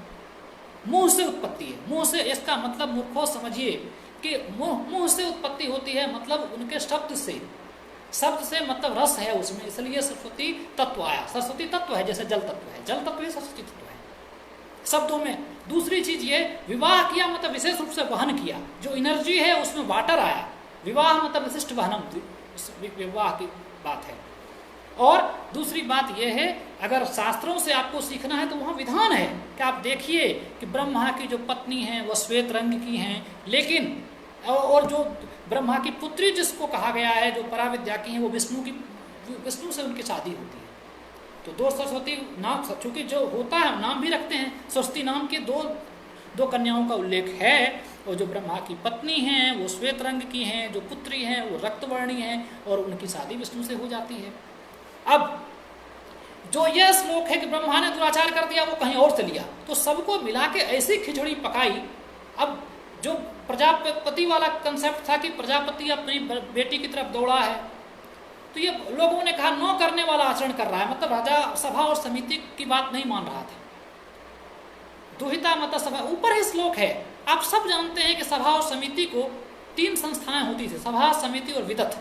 मुंह से उत्पत्ति है। मुंह से इसका मतलब मूर्खों समझिए कि मुंह से उत्पत्ति होती है, मतलब उनके शब्द से मतलब रस है उसमें, इसलिए सरस्वती तत्व आया। सरस्वती तत्व है जैसे जल तत्व है, जल तत्व ही सरस्वती तत्व है शब्दों में। दूसरी चीज ये, विवाह किया मतलब विशेष रूप से वहन किया, जो एनर्जी है उसमें वाटर आया। विवाह मतलब विशिष्ट वहनम, विवाह की बात है। और दूसरी बात यह है, अगर शास्त्रों से आपको सीखना है तो वहाँ विधान है कि आप देखिए कि ब्रह्मा की जो पत्नी हैं वह श्वेत रंग की हैं, लेकिन और जो ब्रह्मा की पुत्री जिसको कहा गया है, जो पराविद्या की हैं, वो विष्णु से उनकी शादी होती है। तो दो सरस्वती नाम, चूंकि जो होता है नाम भी रखते हैं, सरस्वती नाम के दो कन्याओं का उल्लेख है, और जो ब्रह्मा की पत्नी हैं वो श्वेत रंग की हैं, जो पुत्री हैं वो रक्तवर्णी हैं, और उनकी शादी विष्णु से हो जाती है। अब जो यह श्लोक है कि ब्रह्मा ने दुराचार कर दिया, वो कहीं और से लिया, तो सबको मिला के ऐसी खिचड़ी पकाई। अब जो प्रजापति वाला कंसेप्ट था कि प्रजापति अपनी बेटी की तरफ दौड़ा है, तो ये लोगों ने कहा नौ करने वाला आचरण कर रहा है, मतलब राजा सभा और समिति की बात नहीं मान रहा था। दुहिता मत सभा, ऊपर ही श्लोक है। आप सब जानते हैं कि सभा और समिति को 3 संस्थाएं होती थी, सभा, समिति और विदथ।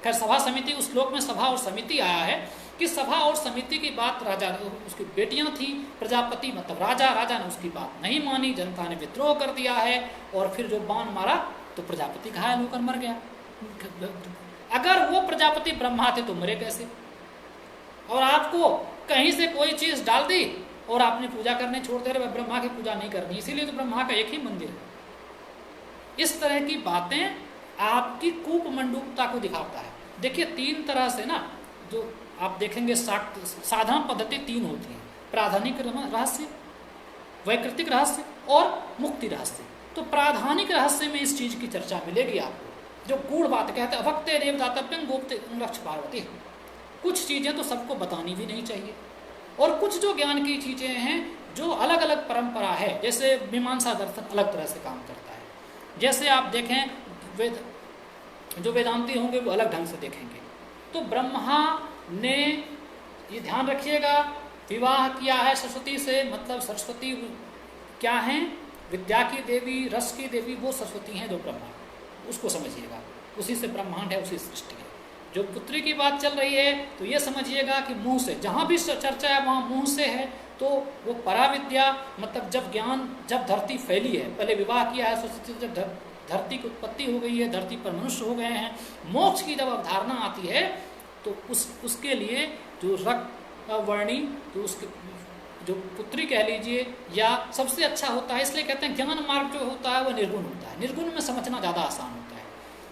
खैर सभा समिति, उस श्लोक में सभा और समिति आया है कि सभा और समिति की बात राजा, उसकी बेटियां थी, प्रजापति मतलब राजा ने उसकी बात नहीं मानी, जनता ने विद्रोह कर दिया है, और फिर जो बाण मारा तो प्रजापति घायल होकर मर गया। अगर वो प्रजापति ब्रह्मा थे तो मरे कैसे? और आपको कहीं से कोई चीज डाल दी और आपने पूजा करने छोड़ दे रहे, ब्रह्मा की पूजा नहीं करनी, इसीलिए तो ब्रह्मा का एक ही मंदिर है। इस तरह की बातें आपकी कूप मंडूकता को दिखाता है। देखिए 3 तरह से ना, जो आप देखेंगे साधना पद्धति 3 होती है, प्राधानिक रहस्य, वैकृतिक रहस्य और मुक्ति रहस्य। तो प्राधानिक रहस्य में इस चीज की चर्चा मिलेगी आपको, जो गूढ़ बात कहते हैं, अभक्ते देवदातव्यं गोप्ते लक्ष पार्वती। कुछ चीजें तो सबको बतानी भी नहीं चाहिए, और कुछ जो ज्ञान की चीजें हैं जो अलग अलग परंपरा है, जैसे मीमांसा दर्शन अलग तरह से काम करता है। जैसे आप देखें जो वेदांती होंगे वो अलग ढंग से देखेंगे। तो ब्रह्मा ने, ये ध्यान रखिएगा, विवाह किया है सरस्वती से, मतलब सरस्वती क्या है? विद्या की देवी, रस की देवी, वो सरस्वती हैं जो ब्रह्मा, उसको समझिएगा। उसी से ब्रह्मांड है, उसी सृष्टि है। जो पुत्री की बात चल रही है तो ये समझिएगा कि मुंह से, जहाँ भी चर्चा है वहाँ मुंह से है, तो वो पराविद्या, मतलब जब धरती फैली है, पहले विवाह किया है सरस्वती, जब धरती की उत्पत्ति हो गई है, धरती पर मनुष्य हो गए हैं, मोक्ष की जब अवधारणा आती है तो उसके लिए जो रक्तवर्णी, तो उसके जो पुत्री कह लीजिए, या सबसे अच्छा होता है, इसलिए कहते हैं ज्ञान मार्ग जो होता है वो निर्गुण होता है, निर्गुण में समझना ज़्यादा आसान होता है।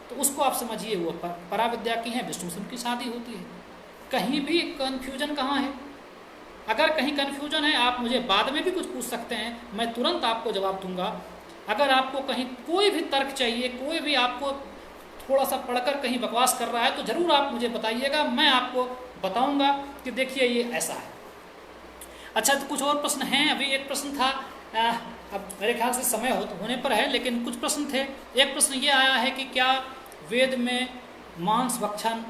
तो उसको आप समझिए, वो पराविद्या की हैं, विष्णु से उनकी शादी होती है। कहीं भी कन्फ्यूजन कहाँ है? अगर कहीं कन्फ्यूजन है आप मुझे बाद में भी कुछ पूछ सकते हैं, मैं तुरंत आपको जवाब दूंगा। अगर आपको कहीं कोई भी तर्क चाहिए, कोई भी आपको थोड़ा सा पढ़कर कहीं बकवास कर रहा है, तो ज़रूर आप मुझे बताइएगा, मैं आपको बताऊंगा कि देखिए ये ऐसा है। अच्छा, तो कुछ और प्रश्न हैं? अभी एक प्रश्न था, अब मेरे ख्याल से समय होने पर है, लेकिन कुछ प्रश्न थे। एक प्रश्न ये आया है कि क्या वेद में मांस भक्षण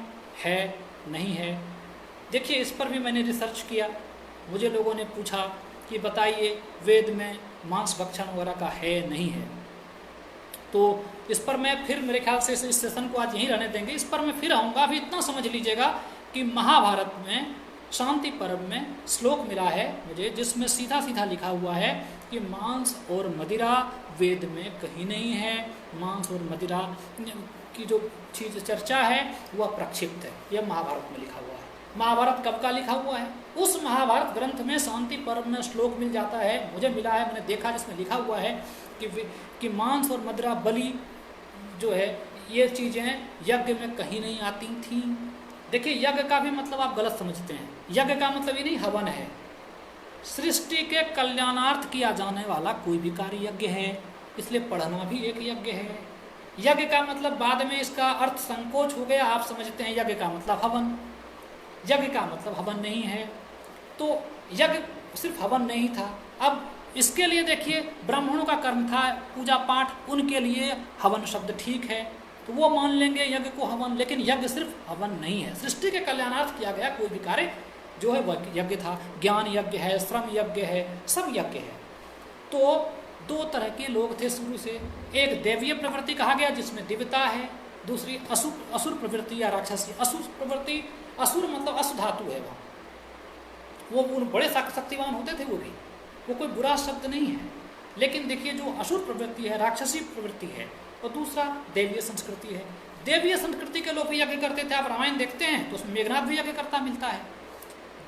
है, नहीं है? देखिए इस पर भी मैंने रिसर्च किया, मुझे लोगों ने पूछा कि बताइए वेद में मांस भक्षण वगैरह का है, नहीं है। तो इस पर मैं फिर, मेरे ख्याल से इस सेशन को आज यहीं रहने देंगे, इस पर मैं फिर आऊँगा। अभी इतना समझ लीजिएगा कि महाभारत में शांति पर्व में श्लोक मिला है मुझे, जिसमें सीधा सीधा लिखा हुआ है कि मांस और मदिरा वेद में कहीं नहीं है। मांस और मदिरा की जो चीज़ चर्चा है वह प्रक्षिप्त है, यह महाभारत में लिखा हुआ है। महाभारत कब का लिखा हुआ है? उस महाभारत ग्रंथ में शांति पर्व में श्लोक मिल जाता है, मुझे मिला है, मैंने देखा, जिसमें लिखा हुआ है कि मांस और मदिरा, बलि जो है, ये चीज़ें यज्ञ में कहीं नहीं आती थी। देखिए यज्ञ का भी मतलब आप गलत समझते हैं। यज्ञ का मतलब ये नहीं हवन है, सृष्टि के कल्याणार्थ किया जाने वाला कोई भी कार्य यज्ञ है, इसलिए पढ़ना भी एक यज्ञ है। यज्ञ का मतलब बाद में इसका अर्थ संकोच हो गया, आप समझते हैं यज्ञ का मतलब हवन, यज्ञ का मतलब हवन नहीं है। तो यज्ञ सिर्फ हवन नहीं था। अब इसके लिए देखिए ब्राह्मणों का कर्म था पूजा पाठ, उनके लिए हवन शब्द ठीक है, तो वो मान लेंगे यज्ञ को हवन, लेकिन यज्ञ सिर्फ हवन नहीं है, सृष्टि के कल्याणार्थ किया गया कोई भी कार्य जो है वह यज्ञ था। ज्ञान यज्ञ है, श्रम यज्ञ है, सब यज्ञ है। तो दो तरह के लोग थे शुरू से, एक देवीय प्रवृत्ति कहा गया जिसमें दिव्यता है, दूसरी असुर प्रवृत्ति या राक्षसी। असुर प्रवृत्ति, असुर मतलब अशुद्ध धातु है, वो बड़े शक्तिवान होते थे, वो कोई बुरा शब्द नहीं है। लेकिन देखिए जो असुर प्रवृत्ति है, राक्षसी प्रवृत्ति है, और दूसरा देवीय संस्कृति है। देवीय संस्कृति के लोग भी यज्ञ करते थे, आप रामायण देखते हैं तो उसमें मेघनाथ भी यज्ञ करता मिलता है।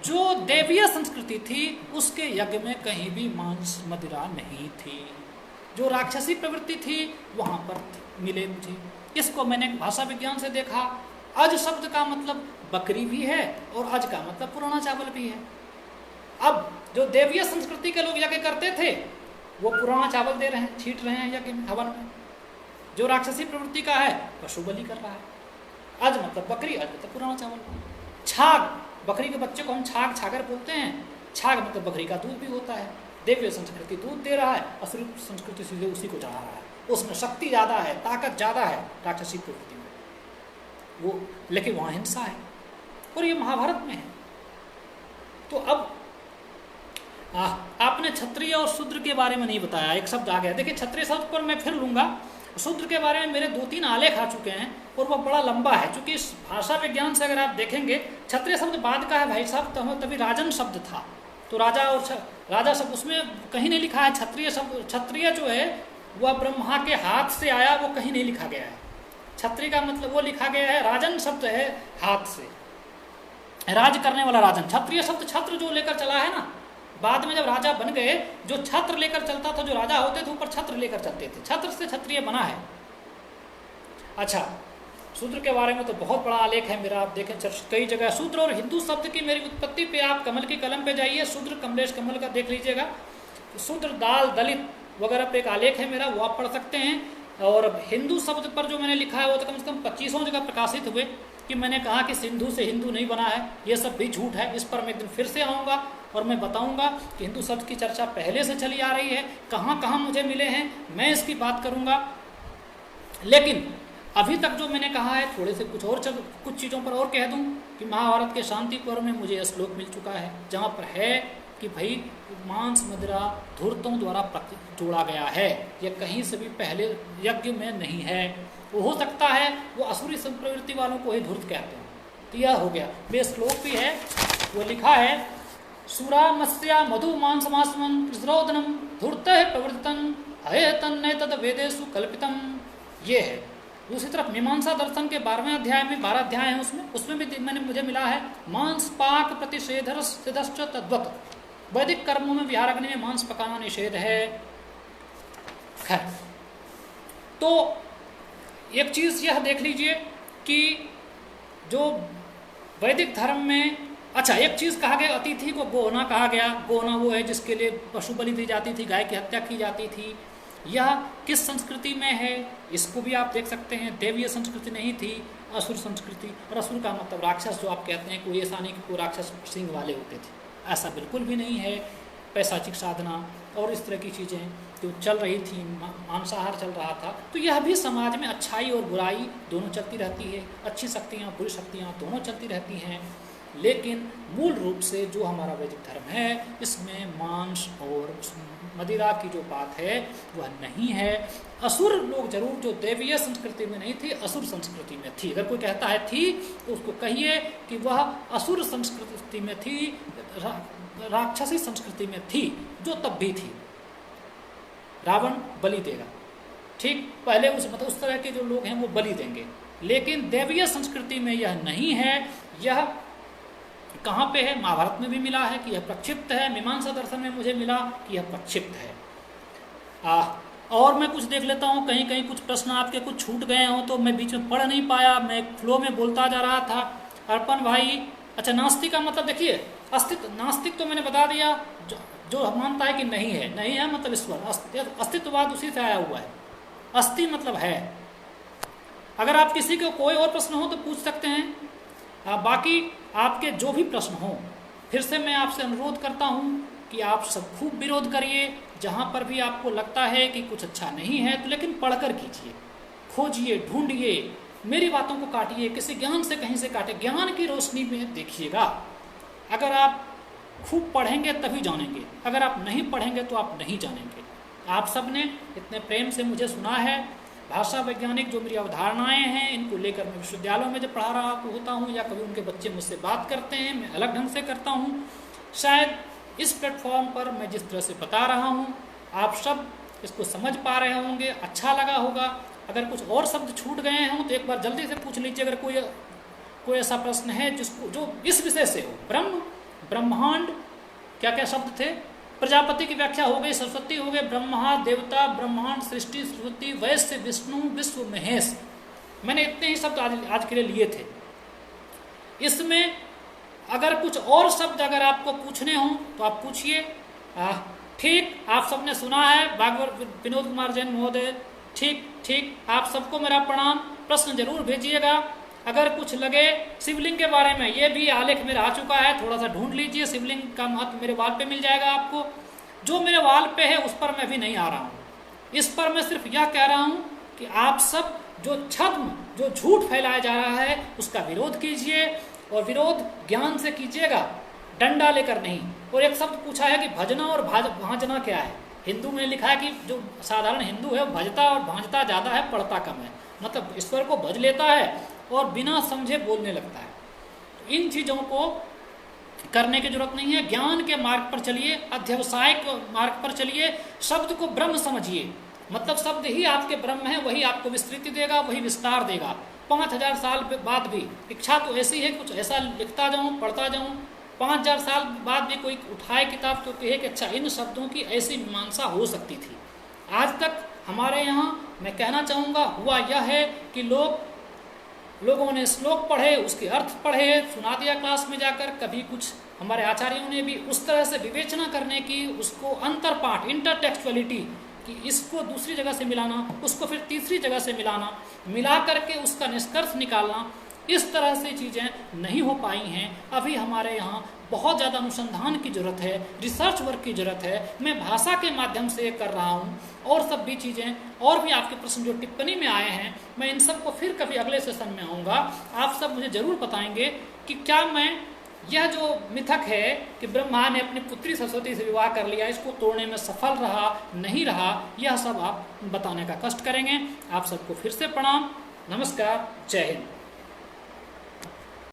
जो देवीय संस्कृति थी उसके यज्ञ में कहीं भी मांस मदिरा नहीं थी, जो राक्षसी प्रवृत्ति थी वहां पर मिले मुझे। इसको मैंने भाषा विज्ञान से देखा, अज शब्द का मतलब बकरी भी है और अज का मतलब पुराना चावल भी है। अब जो देवीय संस्कृति के लोग यज्ञ करते थे वो पुराना चावल दे रहे हैं, छीट रहे हैं यज्ञ में, हवन में। जो राक्षसी प्रवृत्ति का है पशु बलि कर रहा है। अज मतलब बकरी, अज मतलब पुराना चावल। छाग, बकरी के बच्चे को हम छाग छागर बोलते हैं, छाग मतलब बकरी का दूध भी होता है। देवीय संस्कृति दूध दे रहा है, असुर संस्कृति सीधे उसी को चढ़ा रहा है, उसमें शक्ति ज़्यादा है, ताकत ज़्यादा है राक्षसी प्रवृत्ति में वो, लेकिन वहाँ हिंसा है, और ये महाभारत में है। तो अब आपने क्षत्रिय और शूद्र के बारे में नहीं बताया, एक शब्द आ गया। देखिए क्षत्रिय शब्द पर मैं फिर लूँगा, शूद्र के बारे में मेरे 2-3 आलेख आ चुके हैं और वह बड़ा लंबा है, क्योंकि इस भाषा विज्ञान से अगर आप देखेंगे क्षत्रिय शब्द बाद का है भाई साहब, तभी राजन शब्द था, तो राजा और राजा शब्द उसमें कहीं नहीं लिखा है। क्षत्रिय शब्द, क्षत्रिय जो है वह ब्रह्मा के हाथ से आया, वो कहीं नहीं लिखा गया है। क्षत्रिय का मतलब वो लिखा गया है, राजन शब्द है हाथ से, राज करने वाला राजन। क्षत्रिय शब्द छत्र जो लेकर चला है ना, बाद में जब राजा बन गए, जो छत्र लेकर चलता था, जो राजा होते थे ऊपर छत्र लेकर चलते थे, छत्र से क्षत्रिय बना है। अच्छा, शूद्र के बारे में तो बहुत बड़ा आलेख है मेरा, आप देखें कई जगह। शूद्र और हिंदू शब्द की मेरी उत्पत्ति पे आप कमल की कलम पे जाइए, शूद्र कमलेश कमल का देख लीजिएगा, शूद्र दाल दलित वगैरह पे एक आलेख है मेरा, वो आप पढ़ सकते हैं। और हिंदू शब्द पर जो मैंने लिखा है वो तो कम से कम 25 जगह प्रकाशित हुए, कि मैंने कहा कि सिंधु से हिंदू नहीं बना है, ये सब भी झूठ है। इस पर मैं एक दिन फिर से आऊँगा और मैं बताऊंगा कि हिंदू शब्द की चर्चा पहले से चली आ रही है, कहाँ कहाँ मुझे मिले हैं, मैं इसकी बात करूंगा। लेकिन अभी तक जो मैंने कहा है, थोड़े से कुछ चीज़ों पर और कह दूं कि महाभारत के शांति पर्व में मुझे यह श्लोक मिल चुका है, जहाँ पर है कि भाई मांस मदिरा धूर्तों द्वारा जोड़ा गया है, यह कहीं से भी पहले यज्ञ में नहीं है। वो हो सकता है वो असुरी संप्रवृत्ति वालों को ही धूर्त कहते हैं। तो यह हो गया, मेरे श्लोक भी है, वो लिखा है, सुरा मत्स्या मधु मांसमास्मन कृष्णोदनम धूर्त प्रवृत्तन हये तन्ने तद वेदेषु कल्पितम। ये है। दूसरी तरफ मीमांसा दर्शन के 12वें अध्याय में 12 अध्याय हैं, उसमें भी मुझे मिला है मांस पाक प्रतिषेधश्च तद्वत। वैदिक कर्मों में विहार अग्नि में मांस पकाना निषेध है। खैर, तो एक चीज यह देख लीजिए कि जो वैदिक धर्म में, अच्छा एक चीज कहा गया, अतिथि को गोहना कहा गया। गोहना वो है जिसके लिए पशु बलि दी जाती थी, गाय की हत्या की जाती थी। यह किस संस्कृति में है इसको भी आप देख सकते हैं। देवीय संस्कृति नहीं थी, असुर संस्कृति। और असुर का मतलब राक्षस, जो आप कहते हैं कोई ऐसा नहीं कि कोई राक्षस सिंह वाले होते थे, ऐसा बिल्कुल भी नहीं है। पैशाचिक साधना और इस तरह की चीज़ें जो चल रही थी, मांसाहार चल रहा था। तो यह भी समाज में अच्छाई और बुराई दोनों चलती रहती है, अच्छी शक्तियाँ बुरी शक्तियाँ दोनों चलती रहती हैं। लेकिन मूल रूप से जो हमारा वैदिक धर्म है, इसमें मांस और मदिरा की जो बात है वह नहीं है। असुर लोग जरूर, जो देवीय संस्कृति में नहीं थी, असुर संस्कृति में थी। अगर कोई कहता है थी तो उसको कहिए कि वह असुर संस्कृति में थी, राक्षसी संस्कृति में थी, जो तब भी थी। रावण बलि देगा, ठीक, पहले उस तरह के जो लोग हैं वो बलि देंगे। लेकिन देवीय संस्कृति में यह नहीं है। यह कहाँ पे है? महाभारत में भी मिला है कि यह प्रक्षिप्त है, मीमांसा दर्शन में मुझे मिला कि यह प्रक्षिप्त है। और मैं कुछ देख लेता हूँ, कहीं कहीं कुछ प्रश्न आपके कुछ छूट गए हों तो मैं बीच में पढ़ नहीं पाया, मैं फ्लो में बोलता जा रहा था। अर्पण भाई, अच्छा नास्तिक का मतलब देखिए, अस्तित्व, नास्तिक तो मैंने बता दिया, जो मानता है कि नहीं है, नहीं है मतलब ईश्वर, अस्तित्ववाद उसी से आया हुआ है। अस्थि मतलब है। अगर आप किसी को कोई और प्रश्न हो तो पूछ सकते हैं। बाकी आपके जो भी प्रश्न हो, फिर से मैं आपसे अनुरोध करता हूं कि आप सब खूब विरोध करिए। जहां पर भी आपको लगता है कि कुछ अच्छा नहीं है तो लेकिन पढ़कर कीजिए, खोजिए, ढूंढिए, मेरी बातों को काटिए, किसी ज्ञान से कहीं से काटे, ज्ञान की रोशनी में देखिएगा। अगर आप खूब पढ़ेंगे तभी जानेंगे, अगर आप नहीं पढ़ेंगे तो आप नहीं जानेंगे। आप सब ने इतने प्रेम से मुझे सुना है। भाषा वैज्ञानिक जो मेरी अवधारणाएं हैं, इनको लेकर मैं विश्वविद्यालयों में जब पढ़ा रहा होता हूँ या कभी उनके बच्चे मुझसे बात करते हैं, मैं अलग ढंग से करता हूँ। शायद इस प्लेटफॉर्म पर मैं जिस तरह से बता रहा हूँ, आप सब इसको समझ पा रहे होंगे, अच्छा लगा होगा। अगर कुछ और शब्द छूट गए हों तो एक बार जल्दी से पूछ लीजिए, अगर कोई ऐसा प्रश्न है जिसको जो इस विषय से हो। ब्रह्मांड, क्या क्या शब्द थे? प्रजापति की व्याख्या हो गई, सरस्वती हो गए, ब्रह्मा देवता, ब्रह्मांड, सृष्टि, श्रुति, वैश्य, विष्णु, विश्व, महेश। मैंने इतने ही शब्द आज के लिए लिए थे। इसमें अगर कुछ और शब्द अगर आपको पूछने हों तो आप पूछिए। ठीक, आप सबने सुना है भागवत विनोद कुमार जैन महोदय, ठीक, आप सबको मेरा प्रणाम। प्रश्न जरूर भेजिएगा। अगर कुछ लगे शिवलिंग के बारे में, ये भी आलेख मेरा आ चुका है, थोड़ा सा ढूंढ लीजिए। शिवलिंग का महत्व मेरे वाल पे मिल जाएगा आपको। जो मेरे वाल पे है उस पर मैं भी नहीं आ रहा हूँ। इस पर मैं सिर्फ यह कह रहा हूँ कि आप सब जो छद्म, जो झूठ फैलाया जा रहा है उसका विरोध कीजिए, और विरोध ज्ञान से कीजिएगा, डंडा लेकर नहीं। और एक शब्द पूछा है कि भजना और भांजना क्या है? हिंदू में लिखा है कि जो साधारण हिंदू है भजता और भांजता ज़्यादा है, पढ़ता कम है। मतलब ईश्वर को भज लेता है और बिना समझे बोलने लगता है। तो इन चीज़ों को करने की जरूरत नहीं है। ज्ञान के मार्ग पर चलिए, अध्यवसायिक मार्ग पर चलिए। शब्द को ब्रह्म समझिए, मतलब शब्द ही आपके ब्रह्म है, वही आपको विस्तृति देगा, वही विस्तार देगा। 5000 साल बाद भी इच्छा तो ऐसी है, कुछ ऐसा लिखता जाऊँ, पढ़ता जाऊँ। 5000 साल बाद भी कोई उठाए किताब तो कहे कि अच्छा इन शब्दों की ऐसी मीमांसा हो सकती थी। आज तक हमारे यहाँ मैं कहना चाहूँगा हुआ यह है कि लोगों ने श्लोक पढ़े, उसके अर्थ पढ़े, सुना दिया क्लास में जाकर। कभी कुछ हमारे आचार्यों ने भी उस तरह से विवेचना करने की, उसको अंतरपाठ, इंटरटेक्चुअलिटी, कि इसको दूसरी जगह से मिलाना, उसको फिर तीसरी जगह से मिलाना, मिला करके उसका निष्कर्ष निकालना, इस तरह से चीज़ें नहीं हो पाई हैं। अभी हमारे यहाँ बहुत ज़्यादा अनुसंधान की ज़रूरत है, रिसर्च वर्क की ज़रूरत है। मैं भाषा के माध्यम से कर रहा हूँ, और सब भी चीज़ें, और भी आपके प्रश्न जो टिप्पणी में आए हैं, मैं इन सब को फिर कभी अगले सेशन में आऊँगा। आप सब मुझे ज़रूर बताएंगे कि क्या मैं यह जो मिथक है कि ब्रह्मा ने अपनी पुत्री सरस्वती से विवाह कर लिया, इसको तोड़ने में सफल रहा नहीं रहा, यह सब आप बताने का कष्ट करेंगे। आप सबको फिर से प्रणाम, नमस्कार, जय हिंद।